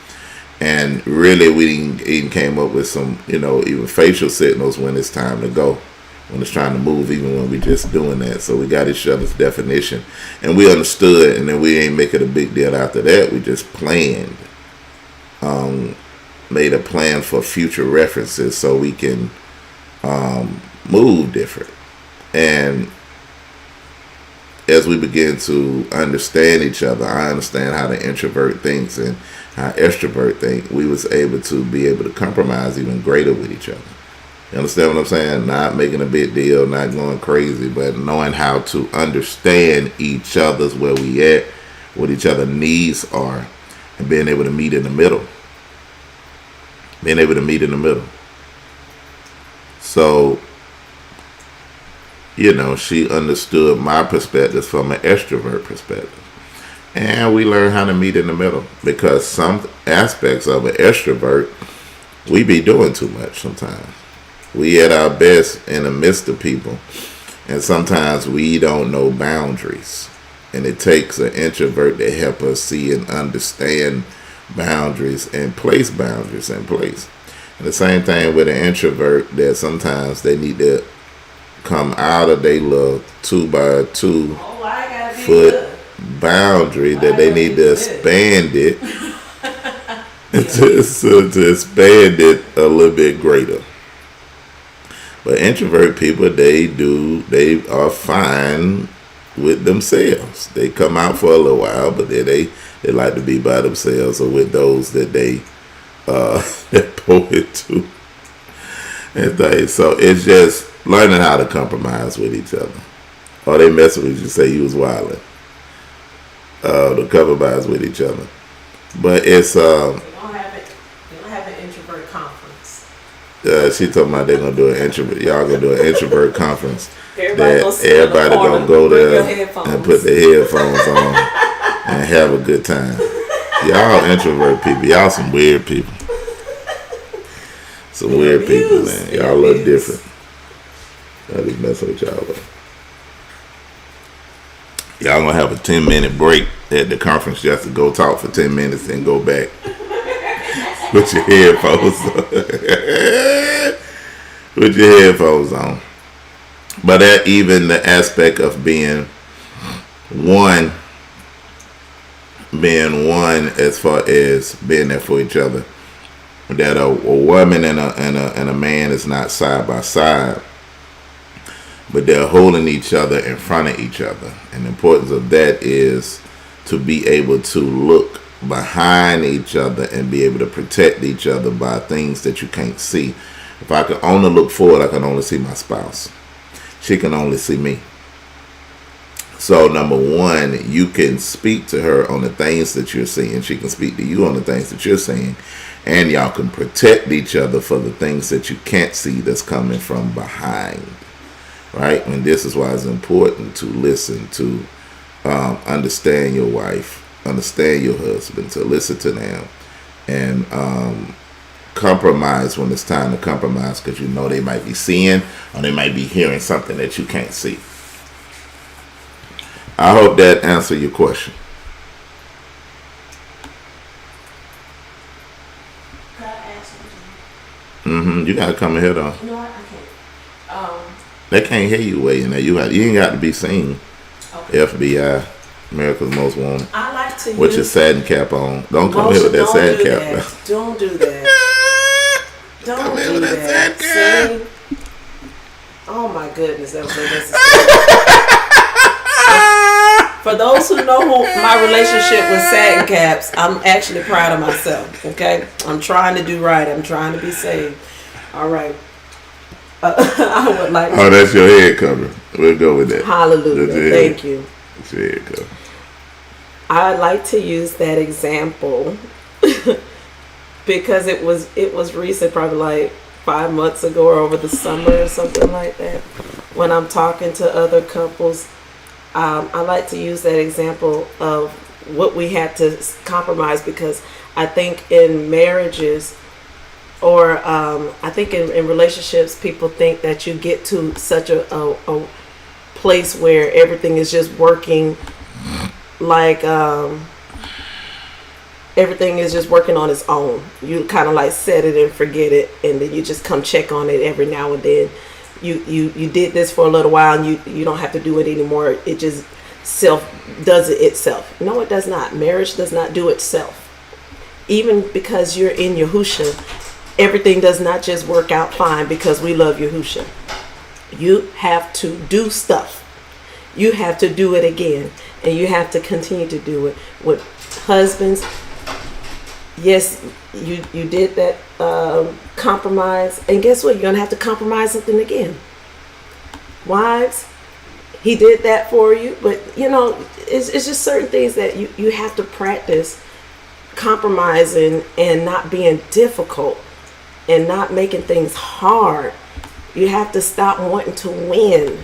And really, we even came up with some, even facial signals when it's time to go, when it's trying to move, even when we're just doing that. So we got each other's definition, and we understood, and then we ain't make it a big deal after that. We just planned, made a plan for future references so we can move different. And as we begin to understand each other, I understand how the introvert thinks and how extrovert think. We was able to compromise even greater with each other. You understand what I'm saying? Not making a big deal, not going crazy, but knowing how to understand each other's where we at, what each other's needs are, and being able to meet in the middle. So, she understood my perspective from an extrovert perspective. And we learn how to meet in the middle, because some aspects of an extrovert, we be doing too much sometimes. We at our best in the midst of people, and sometimes we don't know boundaries. And it takes an introvert to help us see and understand boundaries and place boundaries in place. And the same thing with an introvert, that sometimes they need to come out of their little 2x2 foot boundary, that they need to expand it to expand it a little bit greater. But introvert people, they are fine with themselves. They come out for a little while, but then they like to be by themselves or with those that they pour it to and things. So it's just learning how to compromise with each other. Or they mess with you, say you was wilding. To compromise with each other. But it's you don't have an introvert conference. She talking about they're gonna do an introvert. Y'all gonna do an introvert conference. Everybody gonna go there and put their headphones on and have a good time. Y'all introvert people. Y'all some weird people. Some weird people, man. Y'all look different. I just mess with y'all. But y'all gonna have a 10-minute break at the conference just to go talk for 10 minutes and go back. Put your headphones on. Put your headphones on. But that even the aspect of being one as far as being there for each other. That a woman and a man is not side by side, but they're holding each other in front of each other. And the importance of that is to be able to look behind each other and be able to protect each other by things that you can't see. If I can only look forward, I can only see my spouse. She can only see me. So number one, you can speak to her on the things that you're seeing. She can speak to you on the things that you're seeing. And y'all can protect each other for the things that you can't see that's coming from behind. Right? And this is why it's important to listen to, understand your wife, understand your husband, to listen to them, and compromise when it's time to compromise, because you know they might be seeing or they might be hearing something that you can't see. I hope that answered your question. You gotta come in here though. No, I can't. They can't hear you way in there. You ain't got to be seen. Okay. FBI, America's Most Wanted. I like to with your use satin cap on. Don't come here with that satin cap. Don't do that. Don't Come here do with that that. satin cap. See? Oh my goodness, that was unnecessary. For those who know my relationship with satin caps, I'm actually proud of myself. Okay, I'm trying to do right. I'm trying to be saved. All right. I would like. Oh, that's your head cover. We'll go with that. Hallelujah. Thank you. That's your head cover. I like to use that example because it was recent, probably like 5 months ago or over the summer or something like that. When I'm talking to other couples, I like to use that example of what we had to compromise, because I think in marriages or I think in relationships, people think that you get to such a place where everything is just working like everything is just working on its own. You kind of like set it and forget it, and then you just come check on it every now and then. You did this for a little while, and you don't have to do it anymore. It just does it itself. No, it does not. Marriage does not do itself. Even because you're in Yahusha, everything does not just work out fine because we love Yahusha. You have to do stuff. You have to do it again, and you have to continue to do it. With husbands, yes, you did that compromise, and guess what? You're gonna have to compromise something again. Wives, he did that for you, but it's just certain things that you have to practice compromising and not being difficult and not making things hard. You have to stop wanting to win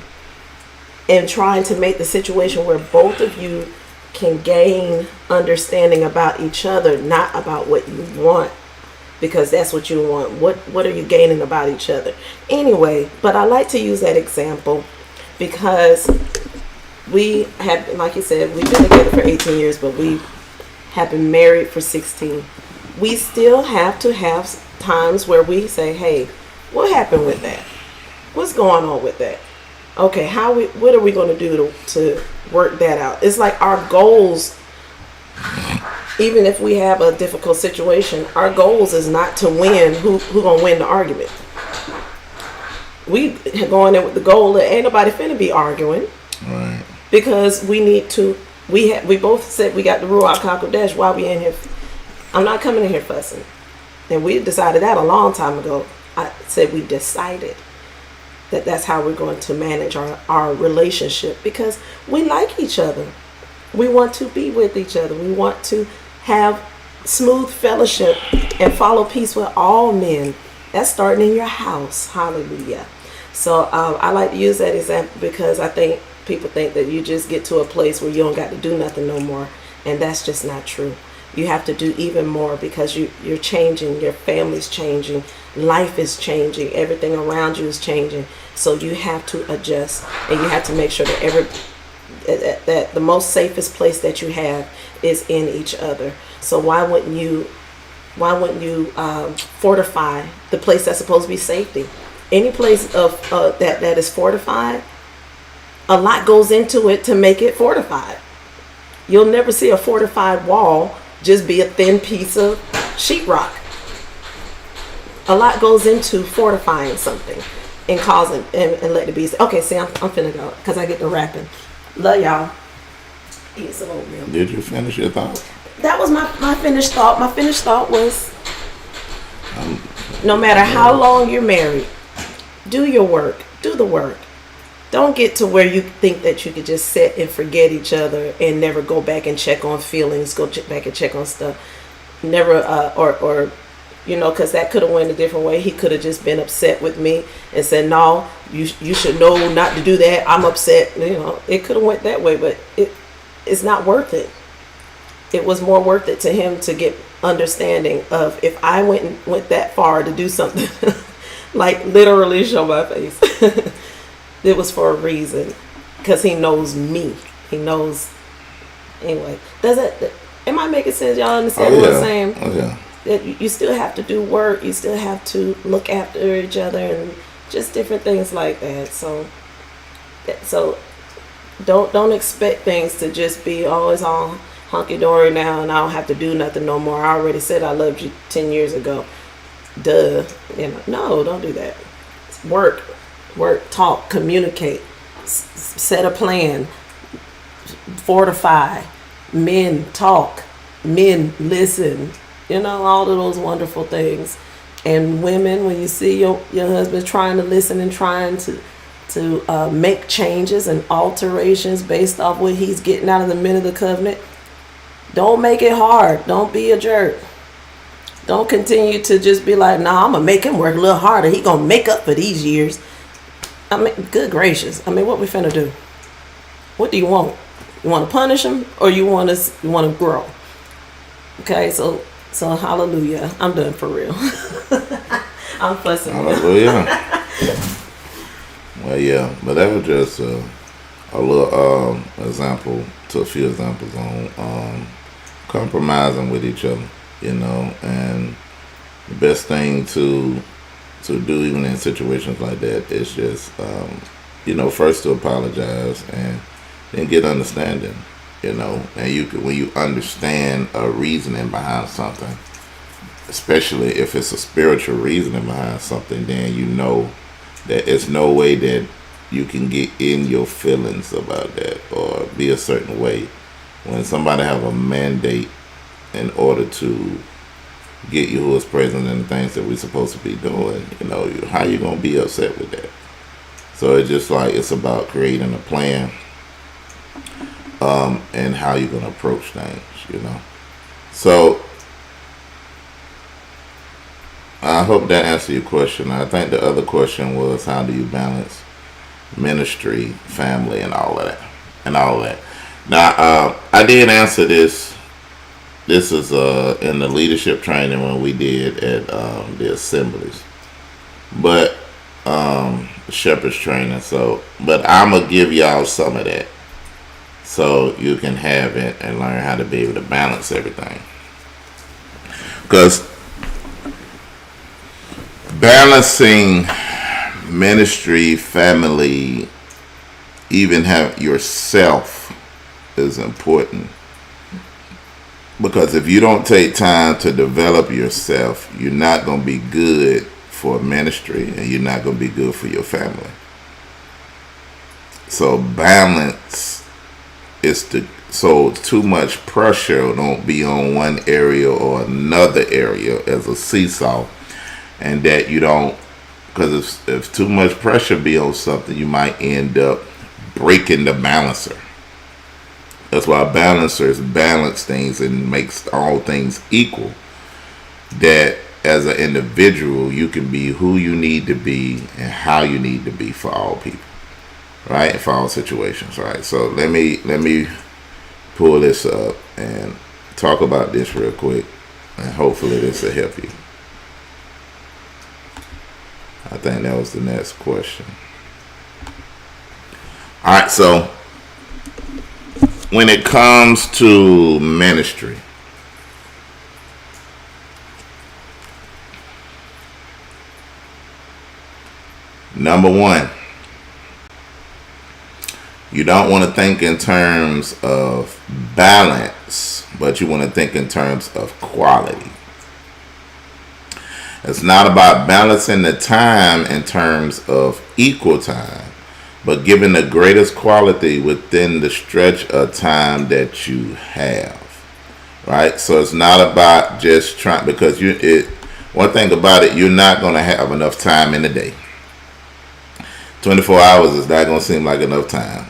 and trying to make the situation where both of you can gain understanding about each other, not about what you want, because that's what you want. What are you gaining about each other? Anyway, but I like to use that example because we have, like you said, we've been together for 18 years, but we have been married for 16. We still have to have times where we say, hey, what happened with that? What's going on with that? Okay, what are we going to do to work that out? It's like our goals, even if we have a difficult situation, our goals is not to win. Who going to win the argument? We going in with the goal that ain't nobody finna be arguing. Right. Because we need to, we both said we got the Ruach HaKodesh. Why we in here? I'm not coming in here fussing. And we decided that a long time ago. I said we decided that's how we're going to manage our relationship, because we like each other. We want to be with each other. We want to have smooth fellowship and follow peace with all men. That's starting in your house. Hallelujah. So I like to use that example because I think people think that you just get to a place where you don't got to do nothing no more. And that's just not true. You have to do even more because you're changing. Your family's changing. Life is changing. Everything around you is changing. So you have to adjust, and you have to make sure that the most safest place that you have is in each other. So why wouldn't you fortify the place that's supposed to be safety? Any place of that is fortified, a lot goes into it to make it fortified. You'll never see a fortified wall just be a thin piece of sheetrock. A lot goes into fortifying something and causing and let it be. Okay, see, I'm finna go because I get to rapping. Love y'all. Eat some oatmeal. Did you finish your thought? That was my finished thought. My finished thought was, no matter how long you're married, do your work. Do the work. Don't get to where you think that you could just sit and forget each other and never go back and check on feelings, back and check on stuff. Never, or because that could have went a different way. He could have just been upset with me and said, no, you should know not to do that. I'm upset. It could have went that way, but it's not worth it. It was more worth it to him to get understanding of if I went that far to do something, like literally show my face. It was for a reason, because he knows me. He knows. Anyway, am I making sense? Y'all understand what I'm saying? Oh, yeah. That you still have to do work. You still have to look after each other and just different things like that. So don't expect things to just be always all hunky-dory now and I don't have to do nothing no more. I already said I loved you 10 years ago. Duh. No, don't do that. Work, talk, communicate, set a plan, fortify, men talk, men listen, all of those wonderful things. And women, when you see your husband trying to listen and trying to make changes and alterations based off what he's getting out of the men of the covenant, don't make it hard. Don't be a jerk. Don't continue to just be like, nah, I'm going to make him work a little harder. He going to make up for these years. I mean, good gracious. I mean, what we finna do? What do you want? You want to punish him or you want to grow? Okay, so hallelujah. I'm done for real. I'm fussing. Hallelujah. Well, yeah, but that was just a little example to a few examples on compromising with each other, and the best thing to do even in situations like that is just, first to apologize and then get understanding, and when you understand a reasoning behind something, especially if it's a spiritual reasoning behind something, then you know that it's no way that you can get in your feelings about that or be a certain way when somebody have a mandate in order to get you who is present and the things that we're supposed to be doing. How you gonna be upset with that? So it's just like it's about creating a plan and how you're gonna approach things. So I hope that answered your question. I think the other question was, how do you balance ministry, family, and all of that? Now, I did answer this. This is in the leadership training when we did at the assemblies, but shepherd's training. But I'm gonna give y'all some of that so you can have it and learn how to be able to balance everything. Because balancing ministry, family, even have yourself is important. Because if you don't take time to develop yourself, you're not going to be good for ministry and you're not going to be good for your family. So balance is so too much pressure don't be on one area or another area as a seesaw. And that you don't, because if too much pressure be on something, you might end up breaking the balancer. That's why balancers balance things and makes all things equal. That as an individual, you can be who you need to be and how you need to be for all people, right? For all situations, right? So let me pull this up and talk about this real quick, and hopefully this will help you. I think that was the next question. All right, so when it comes to ministry, number one, you don't want to think in terms of balance, but you want to think in terms of quality. It's not about balancing the time in terms of equal time, but giving the greatest quality within the stretch of time that you have, right? So it's not about just trying, because one thing about it, you're not going to have enough time in a day. 24 hours is not going to seem like enough time.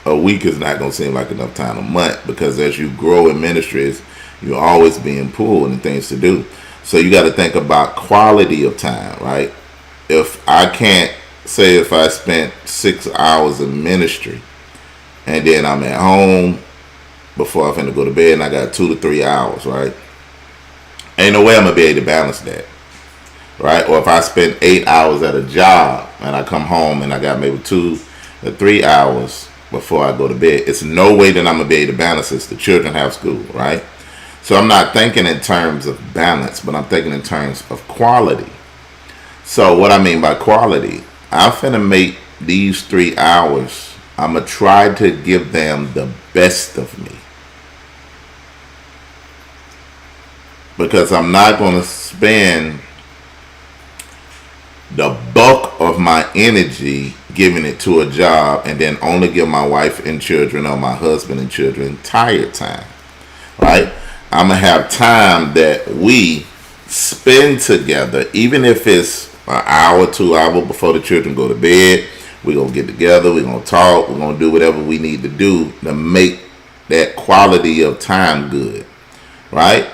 A week is not going to seem like enough time. A month, because as you grow in ministries, you're always being pulled and things to do. So you got to think about quality of time, right? If I can't say if I spent 6 hours in ministry and then I'm at home before I finna go to bed and I got 2 to 3 hours, right? Ain't no way I'm going to be able to balance that, right? Or if I spend 8 hours at a job and I come home and I got maybe 2 to 3 hours before I go to bed, it's no way that I'm going to be able to balance this. The children have school, right? So I'm not thinking in terms of balance, but I'm thinking in terms of quality. So what I mean by quality, I'm finna make these 3 hours, I'm going to try to give them the best of me. because I'm not going to spend the bulk of my energy giving it to a job and then only give my wife and children or my husband and children tired time, right? I'm going to have time that we spend together, even if it's an hour, 2 hours before the children go to bed. We're going to get together, we're going to talk, we're going to do whatever we need to do to make that quality of time good, right?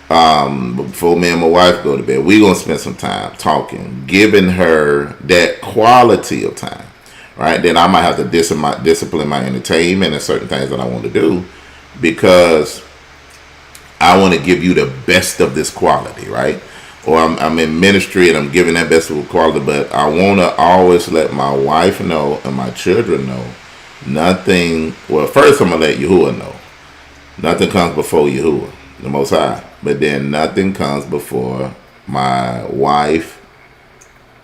Before me and my wife go to bed, we're going to spend some time talking, giving her that quality of time, right? Then I might have to discipline my entertainment and certain things that I want to do, because I want to give you the best of this quality, right? Or I'm in ministry and I'm giving that best of quality, but I want to always let my wife know and my children know nothing. Well, first I'm going to let Yahuwah know. Nothing comes before Yahuwah, the Most High. But then nothing comes before my wife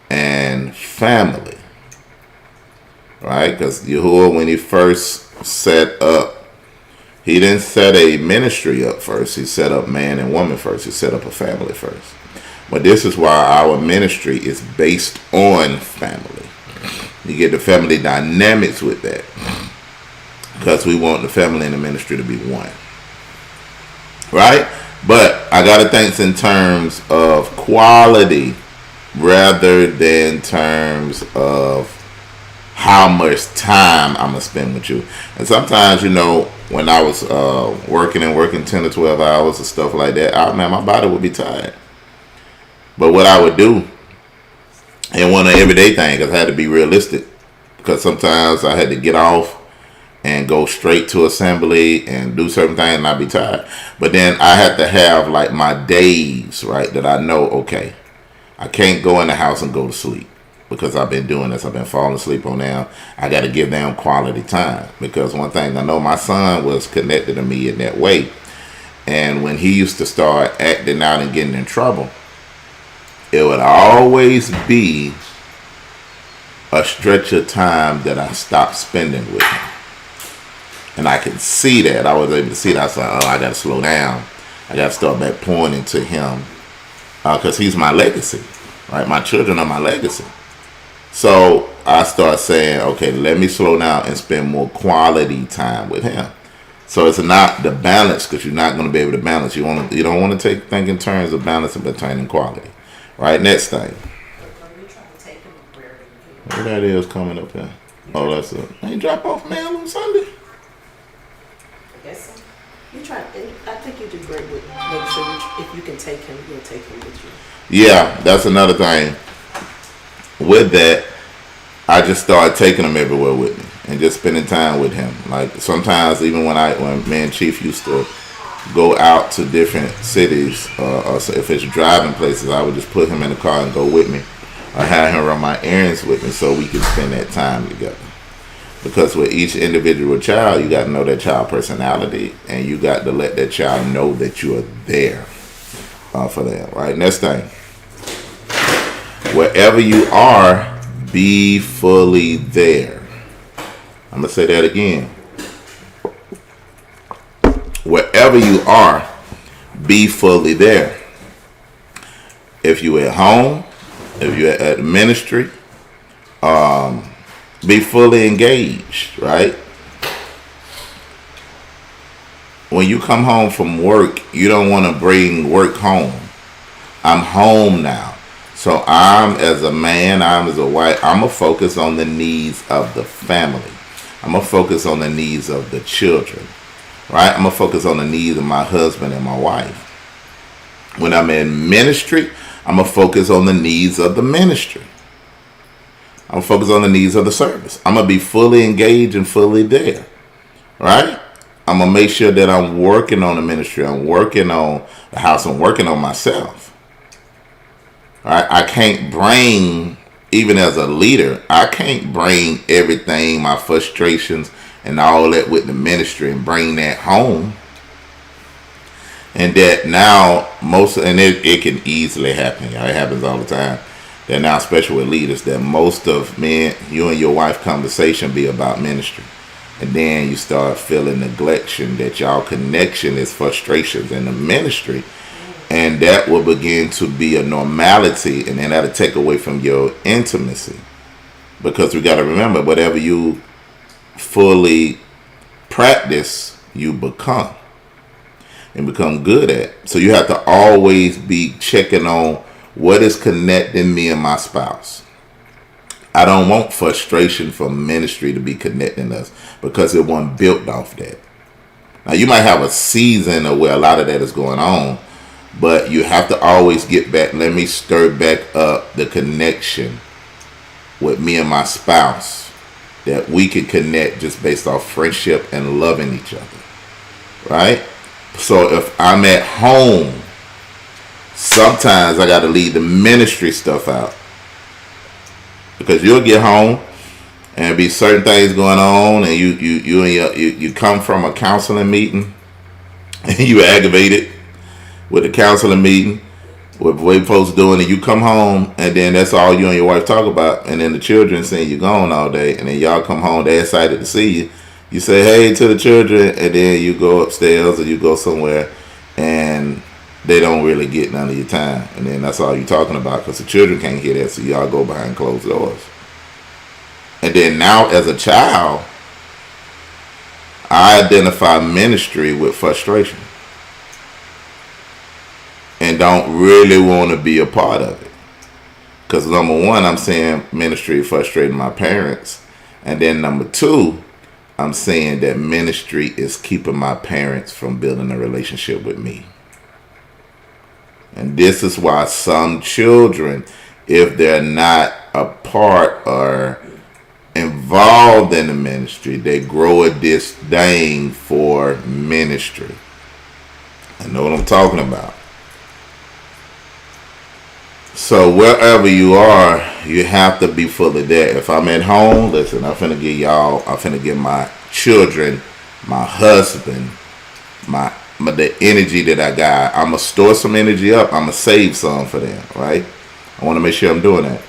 and family, right? Because Yahuwah, when he first set up, he didn't set a ministry up first. He set up man and woman first. He set up a family first. But this is why our ministry is based on family. You get the family dynamics with that, because we want the family and the ministry to be one, right? But I got to think in terms of quality rather than terms of how much time I'm going to spend with you. And sometimes, when I was working 10 to 12 hours and stuff like that, my body would be tired. But what I would do, and one of the everyday things, because I had to be realistic, because sometimes I had to get off and go straight to assembly and do certain things and I'd be tired. But then I had to have like my days, right, that I know, okay, I can't go in the house and go to sleep, because I've been doing this. I've been falling asleep on them. I got to give them quality time, because one thing I know, my son was connected to me in that way. And when he used to start acting out and getting in trouble, it would always be a stretch of time that I stopped spending with him. And I could see that. I was able to see that. I was like, I got to slow down. I got to start back pouring into him, because he's my legacy, right? My children are my legacy. So I start saying, okay, let me slow down and spend more quality time with him. So it's not the balance, because you're not going to be able to balance. You don't want to think in terms of balancing between quality. Right, next thing. Where that is coming up here? Oh, that's it. Ain't drop off mail on Sunday? Yes, sir. I think you do great with making sure if you can take him, you'll take him with you. Yeah, that's another thing. With that, I just started taking him everywhere with me and just spending time with him. Like sometimes, even when me and Chief used to go out to different cities, or if it's driving places, I would just put him in the car and go with me, or have him run my errands with me, so we can spend that time together. Because with each individual child, you got to know that child personality, and you got to let that child know that you are there for them. Right, next thing. Wherever you are, be fully there. I'm going to say that again. Wherever you are, be fully there. If you're at home, if you're at the ministry, be fully engaged, right? When you come home from work, you don't want to bring work home. I'm home now. So I'm, as a man, I'm as a wife, I'm going to focus on the needs of the family. I'm going to focus on the needs of the children. Right? I'm going to focus on the needs of my husband and my wife. When I'm in ministry, I'm going to focus on the needs of the ministry. I'm going to focus on the needs of the service. I'm going to be fully engaged and fully there. Right? I'm going to make sure that I'm working on the ministry. I'm working on the house. I'm working on myself. Right? I can't bring, even as a leader, I can't bring everything, my frustrations, and all that with the ministry and bring that home. And that now it can easily happen. It happens all the time. That now, especially with leaders, that most of you and your wife conversation be about ministry. And then you start feeling neglection, that y'all connection is frustrations in the ministry. And that will begin to be a normality, and then that'll take away from your intimacy. Because we got to remember, whatever you fully practice, you become and become good at. So you have to always be checking on what is connecting me and my spouse. I don't want frustration from ministry to be connecting us, because it wasn't built off that. Now you might have a season of where a lot of that is going on, but you have to always get back. Let me stir back up the connection with me and my spouse, that we can connect just based off friendship and loving each other, right? So if I'm at home, sometimes I got to leave the ministry stuff out, because you'll get home and be certain things going on, and you come from a counseling meeting and you aggravated with the counseling meeting, with what folks doing, and you come home and then that's all you and your wife talk about, and then the children saying you gone all day, and then y'all come home, they're excited to see you. You say hey to the children, and then you go upstairs or you go somewhere, and they don't really get none of your time, and then that's all you're talking about, because the children can't hear that, so y'all go behind closed doors. And then now as a child, I identify ministry with frustration and don't really want to be a part of it. Because number one, I'm saying ministry frustrating my parents. And then number two, I'm saying that ministry is keeping my parents from building a relationship with me. And this is why some children, if they're not a part or involved in the ministry, they grow a disdain for ministry. I know what I'm talking about. So wherever you are, you have to be fully there. If I'm at home, listen, I'm finna give my children, my husband, the energy that I got. I'm gonna store some energy up. I'm gonna save some for them, right? I want to make sure I'm doing that.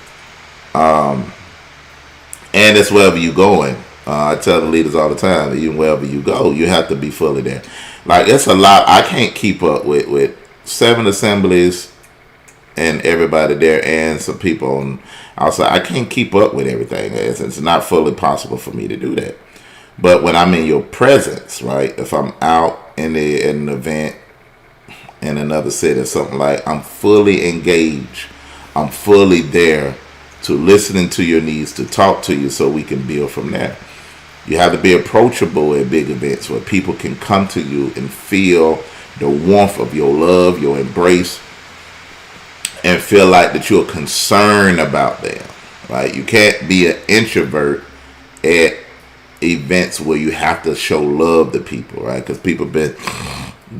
And it's wherever you going. I tell the leaders all the time, even wherever you go, you have to be fully there. Like, it's a lot. I can't keep up with 7 assemblies and everybody there, and some people on outside. I can't keep up with everything. It's not fully possible for me to do that. But when I'm in your presence, right? If I'm out in an event in another city or something, like, I'm fully engaged. I'm fully there to listening to your needs, to talk to you, so we can build from there. You have to be approachable at big events where people can come to you and feel the warmth of your love, your embrace, and feel like that you're concerned about them, right? You can't be an introvert at events where you have to show love to people, right? Because people been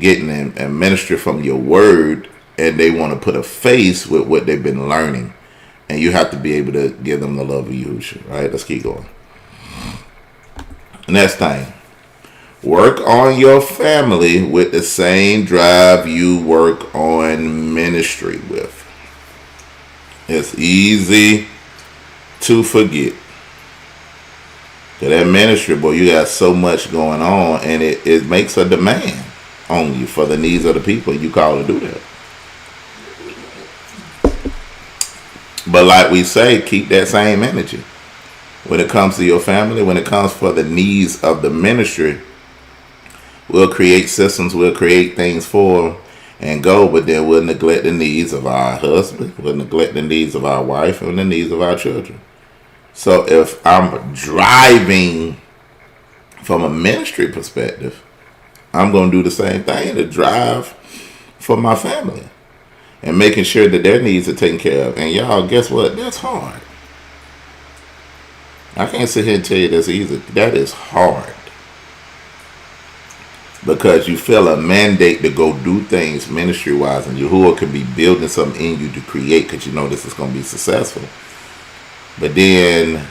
getting a ministry from your word, and they want to put a face with what they've been learning, and you have to be able to give them the love of Yahushua, right? Let's keep going. Next thing, work on your family with the same drive you work on ministry with. It's easy to forget. Cause that ministry, boy, you got so much going on, and it makes a demand on you for the needs of the people you call to do that. But like we say, keep that same energy. When it comes to your family, when it comes for the needs of the ministry, we'll create systems, we'll create things for them and go, but then we'll neglect the needs of our husband, we'll neglect the needs of our wife, and the needs of our children. So if I'm driving from a ministry perspective, I'm going to do the same thing to drive for my family and making sure that their needs are taken care of. And y'all, guess what? That's hard. I can't sit here and tell you that's easy. That is hard. Because you feel a mandate to go do things ministry-wise, and Yahuwah could be building something in you to create, because you know this is going to be successful. But then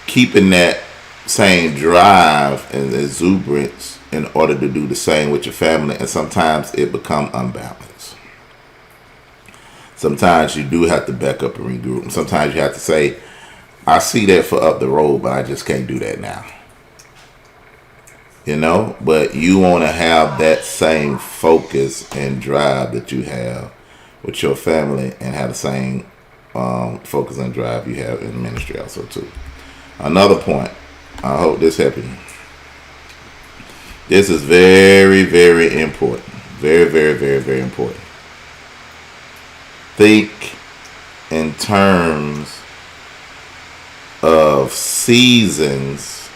keeping that same drive and exuberance in order to do the same with your family, and sometimes it becomes unbalanced. Sometimes you do have to back up and regroup. And sometimes you have to say, I see that for up the road, but I just can't do that now. but you want to have that same focus and drive that you have with your family, and have the same focus and drive you have in ministry also too. Another point, I hope this helps you. This is very, very important. Very, very, very, very important. Think in terms of seasons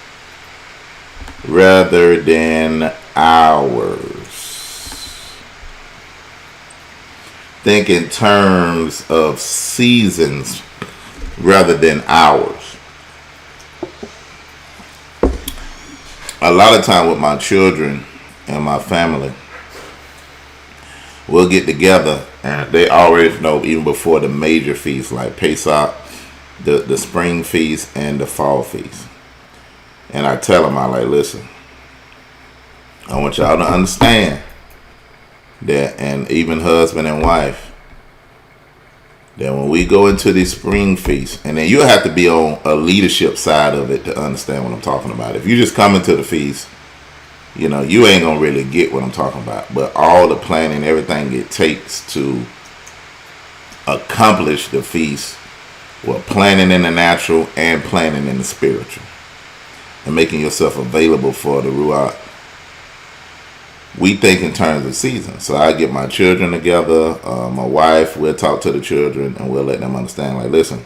rather than hours. Think in terms of seasons rather than hours. A lot of time with my children and my family, we'll get together and they already know, even before the major feasts like Pesach, the spring feast and the fall feast. And I tell them, listen, I want y'all to understand that, and even husband and wife, that when we go into these spring feasts, and then you have to be on a leadership side of it to understand what I'm talking about. If you just come into the feast, you ain't gonna really get what I'm talking about. But all the planning, everything it takes to accomplish the feast, well, planning in the natural and planning in the spiritual, and making yourself available for the Ruach. We think in terms of seasons. So I get my children together, my wife, we'll talk to the children, and we'll let them understand, listen,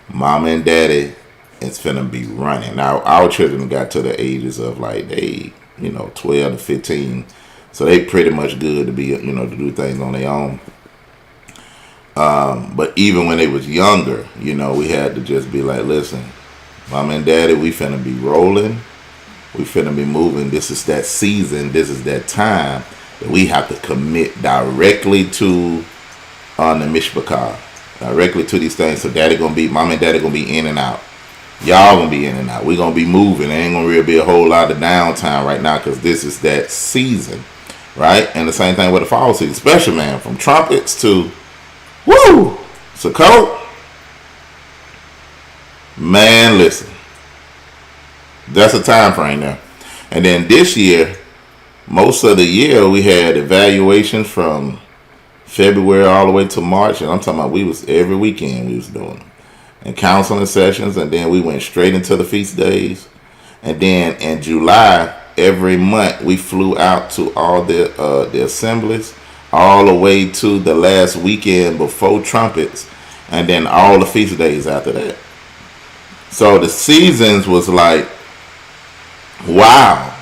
mama and daddy is finna be running. Now, our children got to the ages of they 12 to 15. So they pretty much good to be, to do things on their own. But even when they was younger, we had to just be listen, mama and daddy, we finna be rolling. We finna be moving. This is that season. This is that time that we have to commit directly to on the Mishpachah, directly to these things. So mama and daddy gonna be in and out. Y'all gonna be in and out. We gonna be moving. There ain't gonna really be a whole lot of downtime right now, because this is that season, right? And the same thing with the fall season, special, man, from Trumpets to Sukkot. Man, listen. That's a time frame there. And then this year, most of the year, we had evaluations from February all the way to March. And I'm talking about every weekend we was doing them. And counseling sessions. And then we went straight into the feast days. And then in July, every month, we flew out to all the assemblies, all the way to the last weekend before Trumpets. And then all the feast days after that. So the seasons was wow,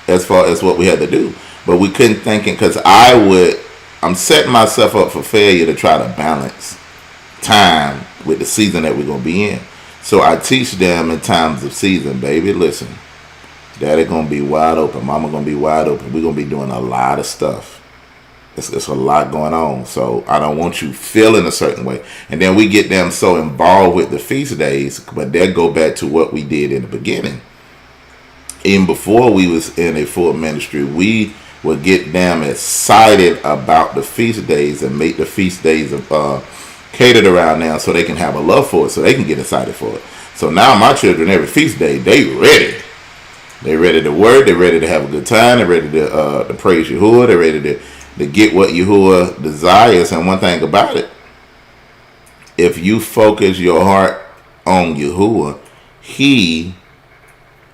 as far as what we had to do. But we couldn't think it, because I'm setting myself up for failure to try to balance time with the season that we're going to be in. So I teach them in times of season, baby, listen, daddy going to be wide open, mama going to be wide open. We're going to be doing a lot of stuff. It's a lot going on. So I don't want you feeling a certain way. And then we get them so involved with the feast days, but they'll go back to what we did in the beginning. Even before we was in a full ministry, we would get them excited about the feast days and make the feast days catered around now, so they can have a love for it, so they can get excited for it. So now my children, every feast day, they ready. They ready to work. They ready to have a good time. They ready to praise Yahuwah. They ready to get what Yahuwah desires. And one thing about it, if you focus your heart on Yahuwah, He,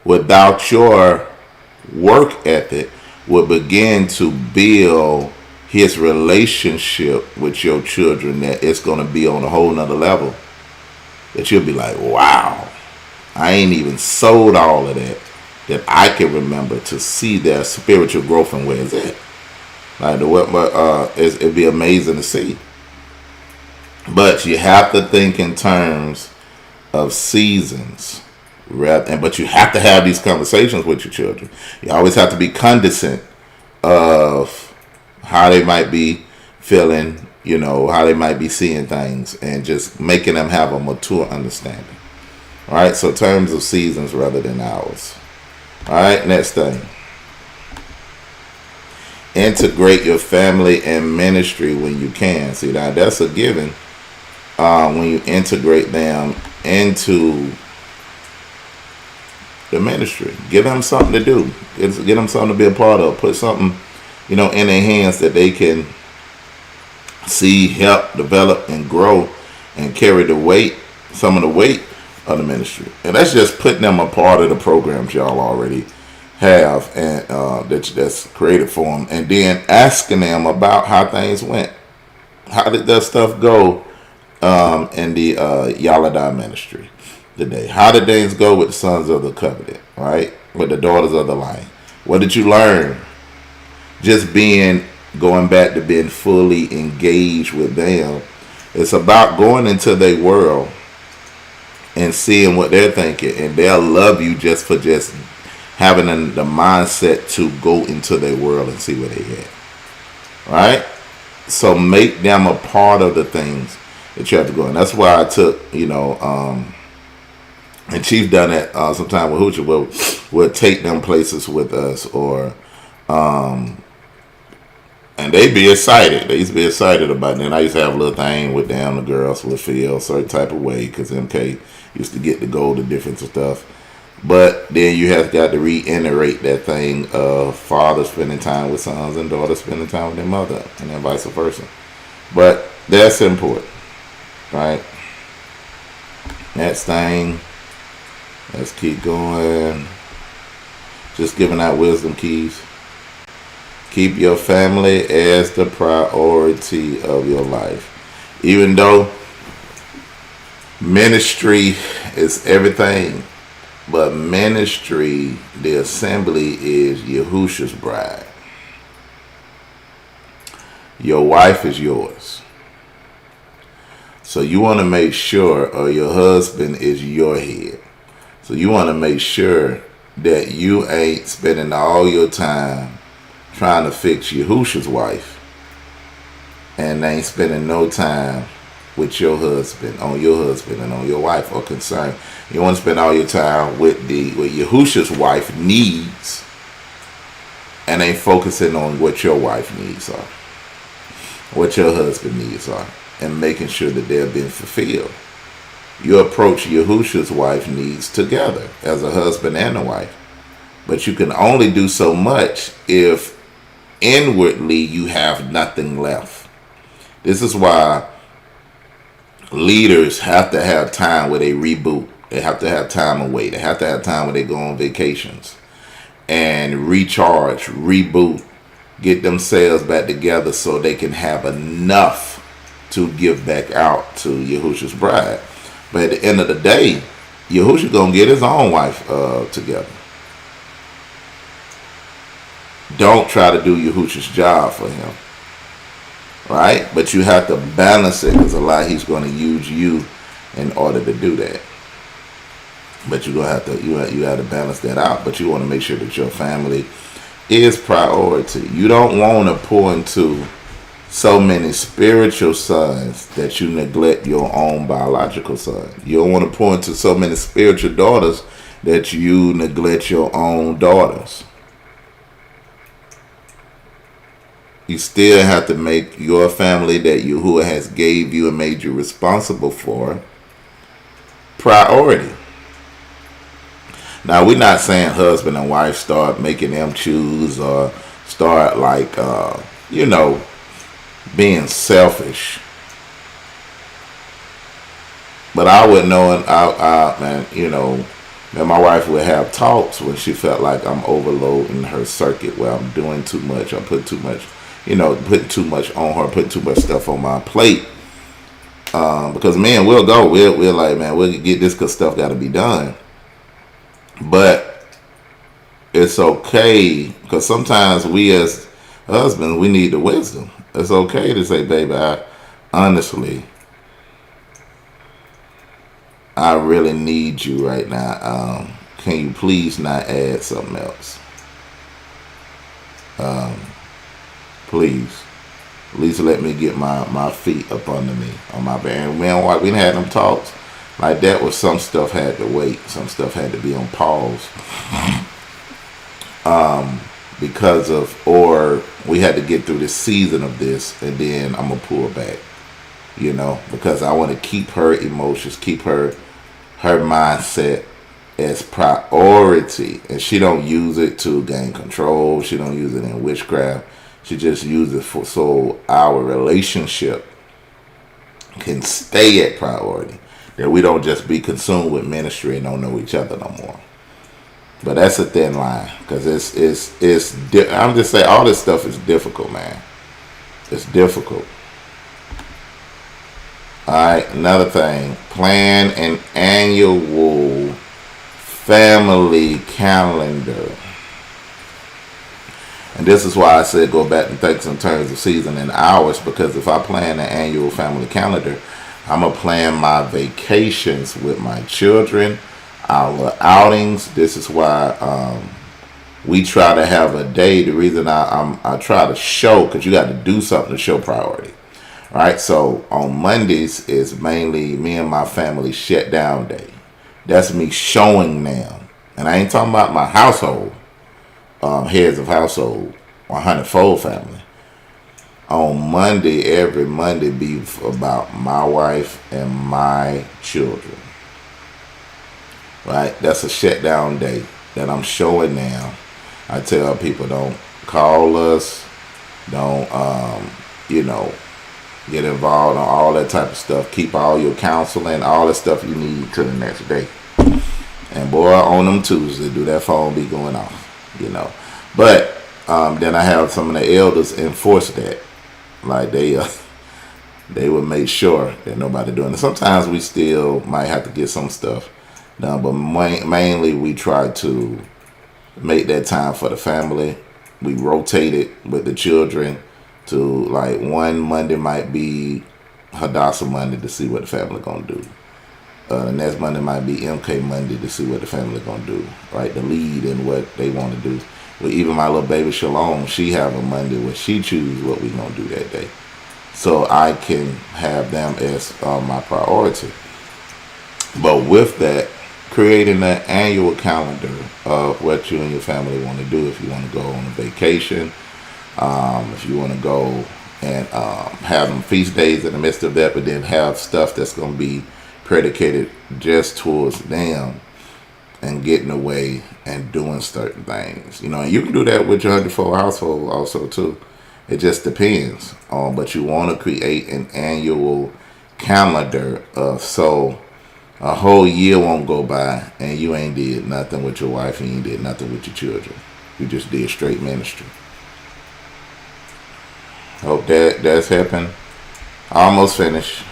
without your work ethic, will begin to build His relationship with your children, that it's going to be on a whole nother level, that you'll be like, wow, I ain't even sold all of that I can remember to see their spiritual growth and where it's at. It'd be amazing to see. But you have to think in terms of seasons. But you have to have these conversations with your children. You always have to be cognizant of how they might be feeling, how they might be seeing things, and just making them have a mature understanding. All right, so terms of seasons rather than hours. All right, next thing. Integrate your family and ministry when you can. See, now that's a given. When you integrate them into the ministry. Give them something to do. Get them something to be a part of. Put something, in their hands that they can see, help, develop, and grow, and carry some of the weight of the ministry. And that's just putting them a part of the programs y'all already have, and that's created for them, and then asking them about how things went. How did that stuff go in the Yalada ministry today? How did things go with the sons of the covenant, right? With the daughters of the lion? What did you learn? Just going back to being fully engaged with them. It's about going into their world and seeing what they're thinking, and they'll love you just for just having the mindset to go into their world and see where they at, right? So make them a part of the things that you have to go in. That's why I took, and Chief done that sometime with Hoochie, will take them places with us, or and they be excited. They used to be excited about it. And I used to have a little thing with them. The girls would feel a certain type of way because MK used to get to go to different stuff. But then you have got to reiterate that thing of fathers spending time with sons and daughters spending time with their mother, and then vice versa. But that's important, right? Next thing, let's keep going. Just giving out wisdom keys. Keep your family as the priority of your life. Even though ministry is everything, but ministry, the assembly, is Yahushua's bride. Your wife is yours. So you want to make sure, or your husband is your head. So you want to make sure that you ain't spending all your time trying to fix Yahushua's wife, and ain't spending no time with your husband, on your husband and on your wife, or concern. You want to spend all your time with Yahushua's wife needs, and ain't focusing on what your wife needs are, what your husband needs are, and making sure that they're being fulfilled. You approach Yahushua's wife needs together as a husband and a wife, but you can only do so much if inwardly you have nothing left. This is why leaders have to have time where they reboot. They have to have time away. They have to have time where they go on vacations and recharge, reboot, get themselves back together so they can have enough to give back out to Yahushua's bride. But at the end of the day, Yahushua gonna get his own wife together. Don't try to do Yahushua's job for him, right? But you have to balance it, because a lot he's going to use you in order to do that. But you're gonna have to you have to balance that out. But you want to make sure that your family is priority. You don't want to pour into so many spiritual sons that you neglect your own biological son. You don't want to pour into so many spiritual daughters that you neglect your own daughters. You still have to make your family that Yahuwah has gave you and made you responsible for priority. Now, we're not saying husband and wife start making them choose, or start being selfish. But I would know, that my wife would have talks when she felt like I'm overloading her circuit, where I'm doing too much, I'm putting too much, putting too much on her, putting too much stuff on my plate. Because we'll go, we're like, man, we'll get this because stuff got to be done. But it's okay, because sometimes we as husbands, we need the wisdom. It's okay to say, baby, I really need you right now. Can you please not add something else? Please. At least let me get my feet up under me on my bed. And we didn't have them talks like that, where some stuff had to wait. Some stuff had to be on pause. Or we had to get through the season of this, and then I'm going to pull back. Because I want to keep her emotions, keep her mindset as priority, and she don't use it to gain control. She don't use it in witchcraft. She just uses it for so our relationship can stay at priority, that we don't just be consumed with ministry and don't know each other no more. But that's a thin line, because I'm just saying, all this stuff is difficult, man. It's difficult. All right, another thing, plan an annual family calendar. And this is why I said go back and think in terms of season and hours, because if I plan an annual family calendar, I'm going to plan my vacations with my children, our outings. This is why we try to have a day. The reason I try to show, because you got to do something to show priority. All right, so on Mondays is mainly me and my family shutdown day. That's me showing them. And I ain't talking about my household, heads of household, 100-fold family. On Monday, every Monday be about my wife and my children. Right? That's a shutdown day that I'm showing them. I tell people, don't call us, don't, get involved on all that type of stuff. Keep all your counseling, all the stuff you need to the next day. And boy, on them Tuesdays, do that phone be going off, But then I have some of the elders enforce that. Like they would make sure that nobody doing it. Sometimes we still might have to get some stuff done, but mainly we try to make that time for the family. We rotate it with the children to, like, one Monday might be Hadassah Monday to see what the family gonna do. The next Monday might be MK Monday to see what the family gonna do, right? The lead and what they want to do. Well, even my little baby Shalom, she have a Monday where she choose what we gonna do that day, so I can have them as my priority. But with that, creating an annual calendar of what you and your family want to do. If you want to go on a vacation, if you want to go and have them feast days in the midst of that, but then have stuff that's going to be predicated just towards them and getting away and doing certain things. And you can do that with your 100-fold household also too. It just depends on, but you want to create an annual calendar of, so a whole year won't go by and you ain't did nothing with your wife and you ain't did nothing with your children. You just did straight ministry. Hope that's happened. Almost finished.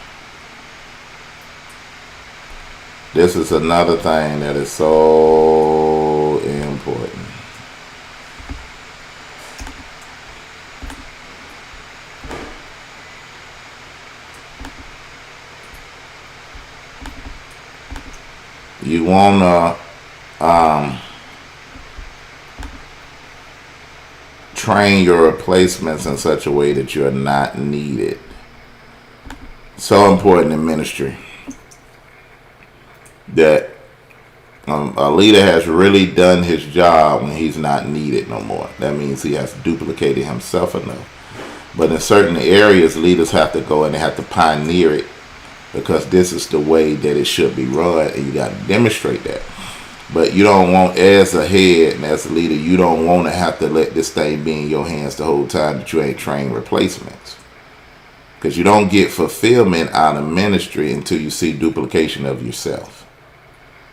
This is another thing that is so important. You want to train your replacements in such a way that you're not needed. So important in ministry that a leader has really done his job when he's not needed no more. That means he has duplicated himself enough. But in certain areas, leaders have to go and they have to pioneer it, because this is the way that it should be run, and you got to demonstrate that. But you don't want, as a head and as a leader, you don't want to have to let this thing be in your hands the whole time that you ain't trained replacements. Because you don't get fulfillment out of ministry until you see duplication of yourself.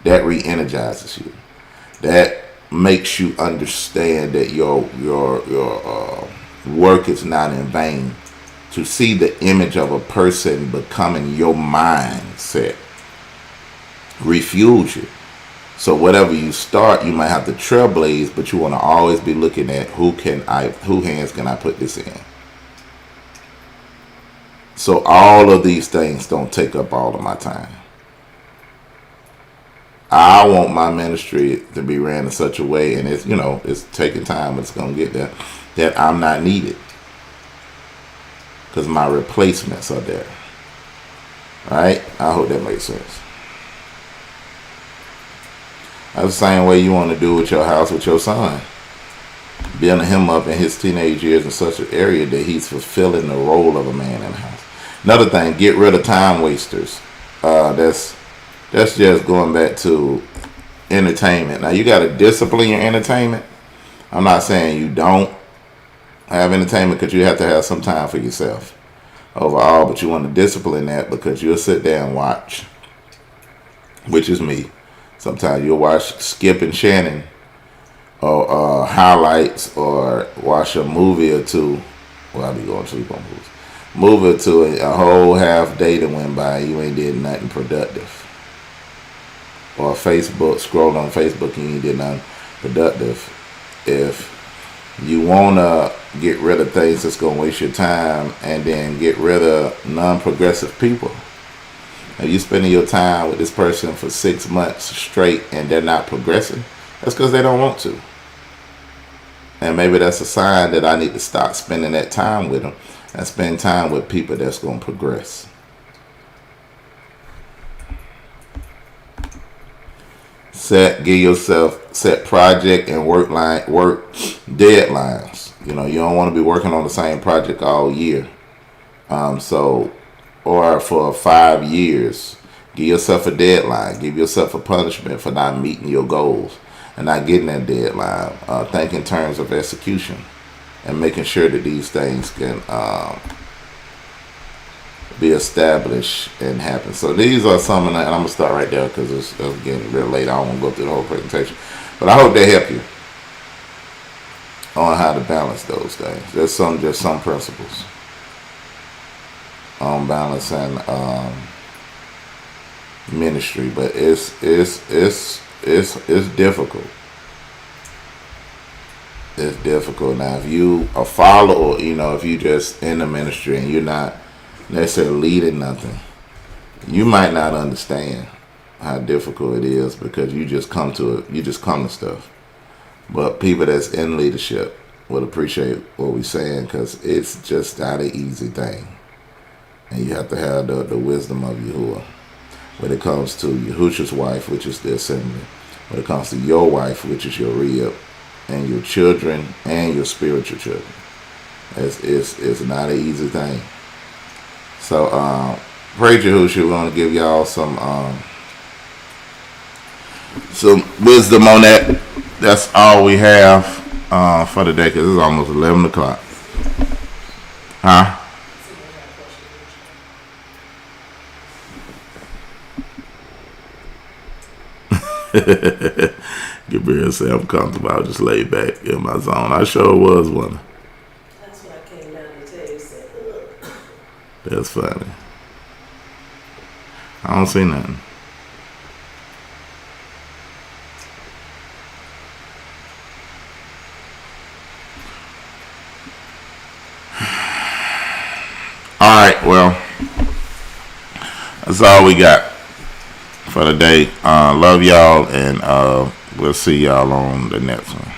That re-energizes you. That makes you understand that your work is not in vain. To see the image of a person becoming your mindset refuels you. So whatever you start, you might have to trailblaze, but you want to always be looking at who hands can I put this in. So all of these things don't take up all of my time. I want my ministry to be ran in such a way, and it's taking time, but it's going to get there, that I'm not needed. Because my replacements are there. Right? I hope that makes sense. That's the same way you want to do with your house with your son. Building him up in his teenage years in such an area that he's fulfilling the role of a man in the house. Another thing, get rid of time wasters. That's just going back to entertainment. Now you got to discipline your entertainment. I'm not saying you don't have entertainment, because you have to have some time for yourself overall, but you want to discipline that, because you'll sit there and watch, which is me. Sometimes you'll watch Skip and Shannon or highlights, or watch a movie or two. Well, I'll be going to sleep on movies. Movie or two, a whole half day that went by, you ain't did nothing productive. Or Facebook, scroll on Facebook and you did nothing productive. If you want to get rid of things that's going to waste your time, and then get rid of non-progressive people, if you're spending your time with this person for 6 months straight and they're not progressing, that's because they don't want to. And maybe that's a sign that I need to stop spending that time with them and spend time with people that's going to progress. Set project and work deadlines. You don't want to be working on the same project all year. Or for 5 years, give yourself a deadline. Give yourself a punishment for not meeting your goals and not getting that deadline. Think in terms of execution and making sure that these things can be established and happen. So these are some, and I'm going to start right there because it's getting real late. I don't want to go through the whole presentation. But I hope they help you on how to balance those things. There's some principles on balancing ministry, but it's difficult. It's difficult. Now, if you a follower, if you just in the ministry and you're not necessarily leading nothing, you might not understand how difficult it is, because you just come to stuff. But people that's in leadership will appreciate what we're saying, because it's just not an easy thing. And you have to have the wisdom of Yahuwah when it comes to Yahushua's wife, which is the assembly. When it comes to your wife, which is your rib, and your children and your spiritual children. It's not an easy thing. So praise Yahushua. We want to give y'all some wisdom on that. That's all we have for today, because it's almost 11 o'clock. Huh? Get real self-comfortable. I was just laid back in my zone. I sure was one. That's what I came down to tell you. Said, ugh. That's funny. I don't see nothing. Alright, well, that's all we got for the day. Love y'all, and we'll see y'all on the next one.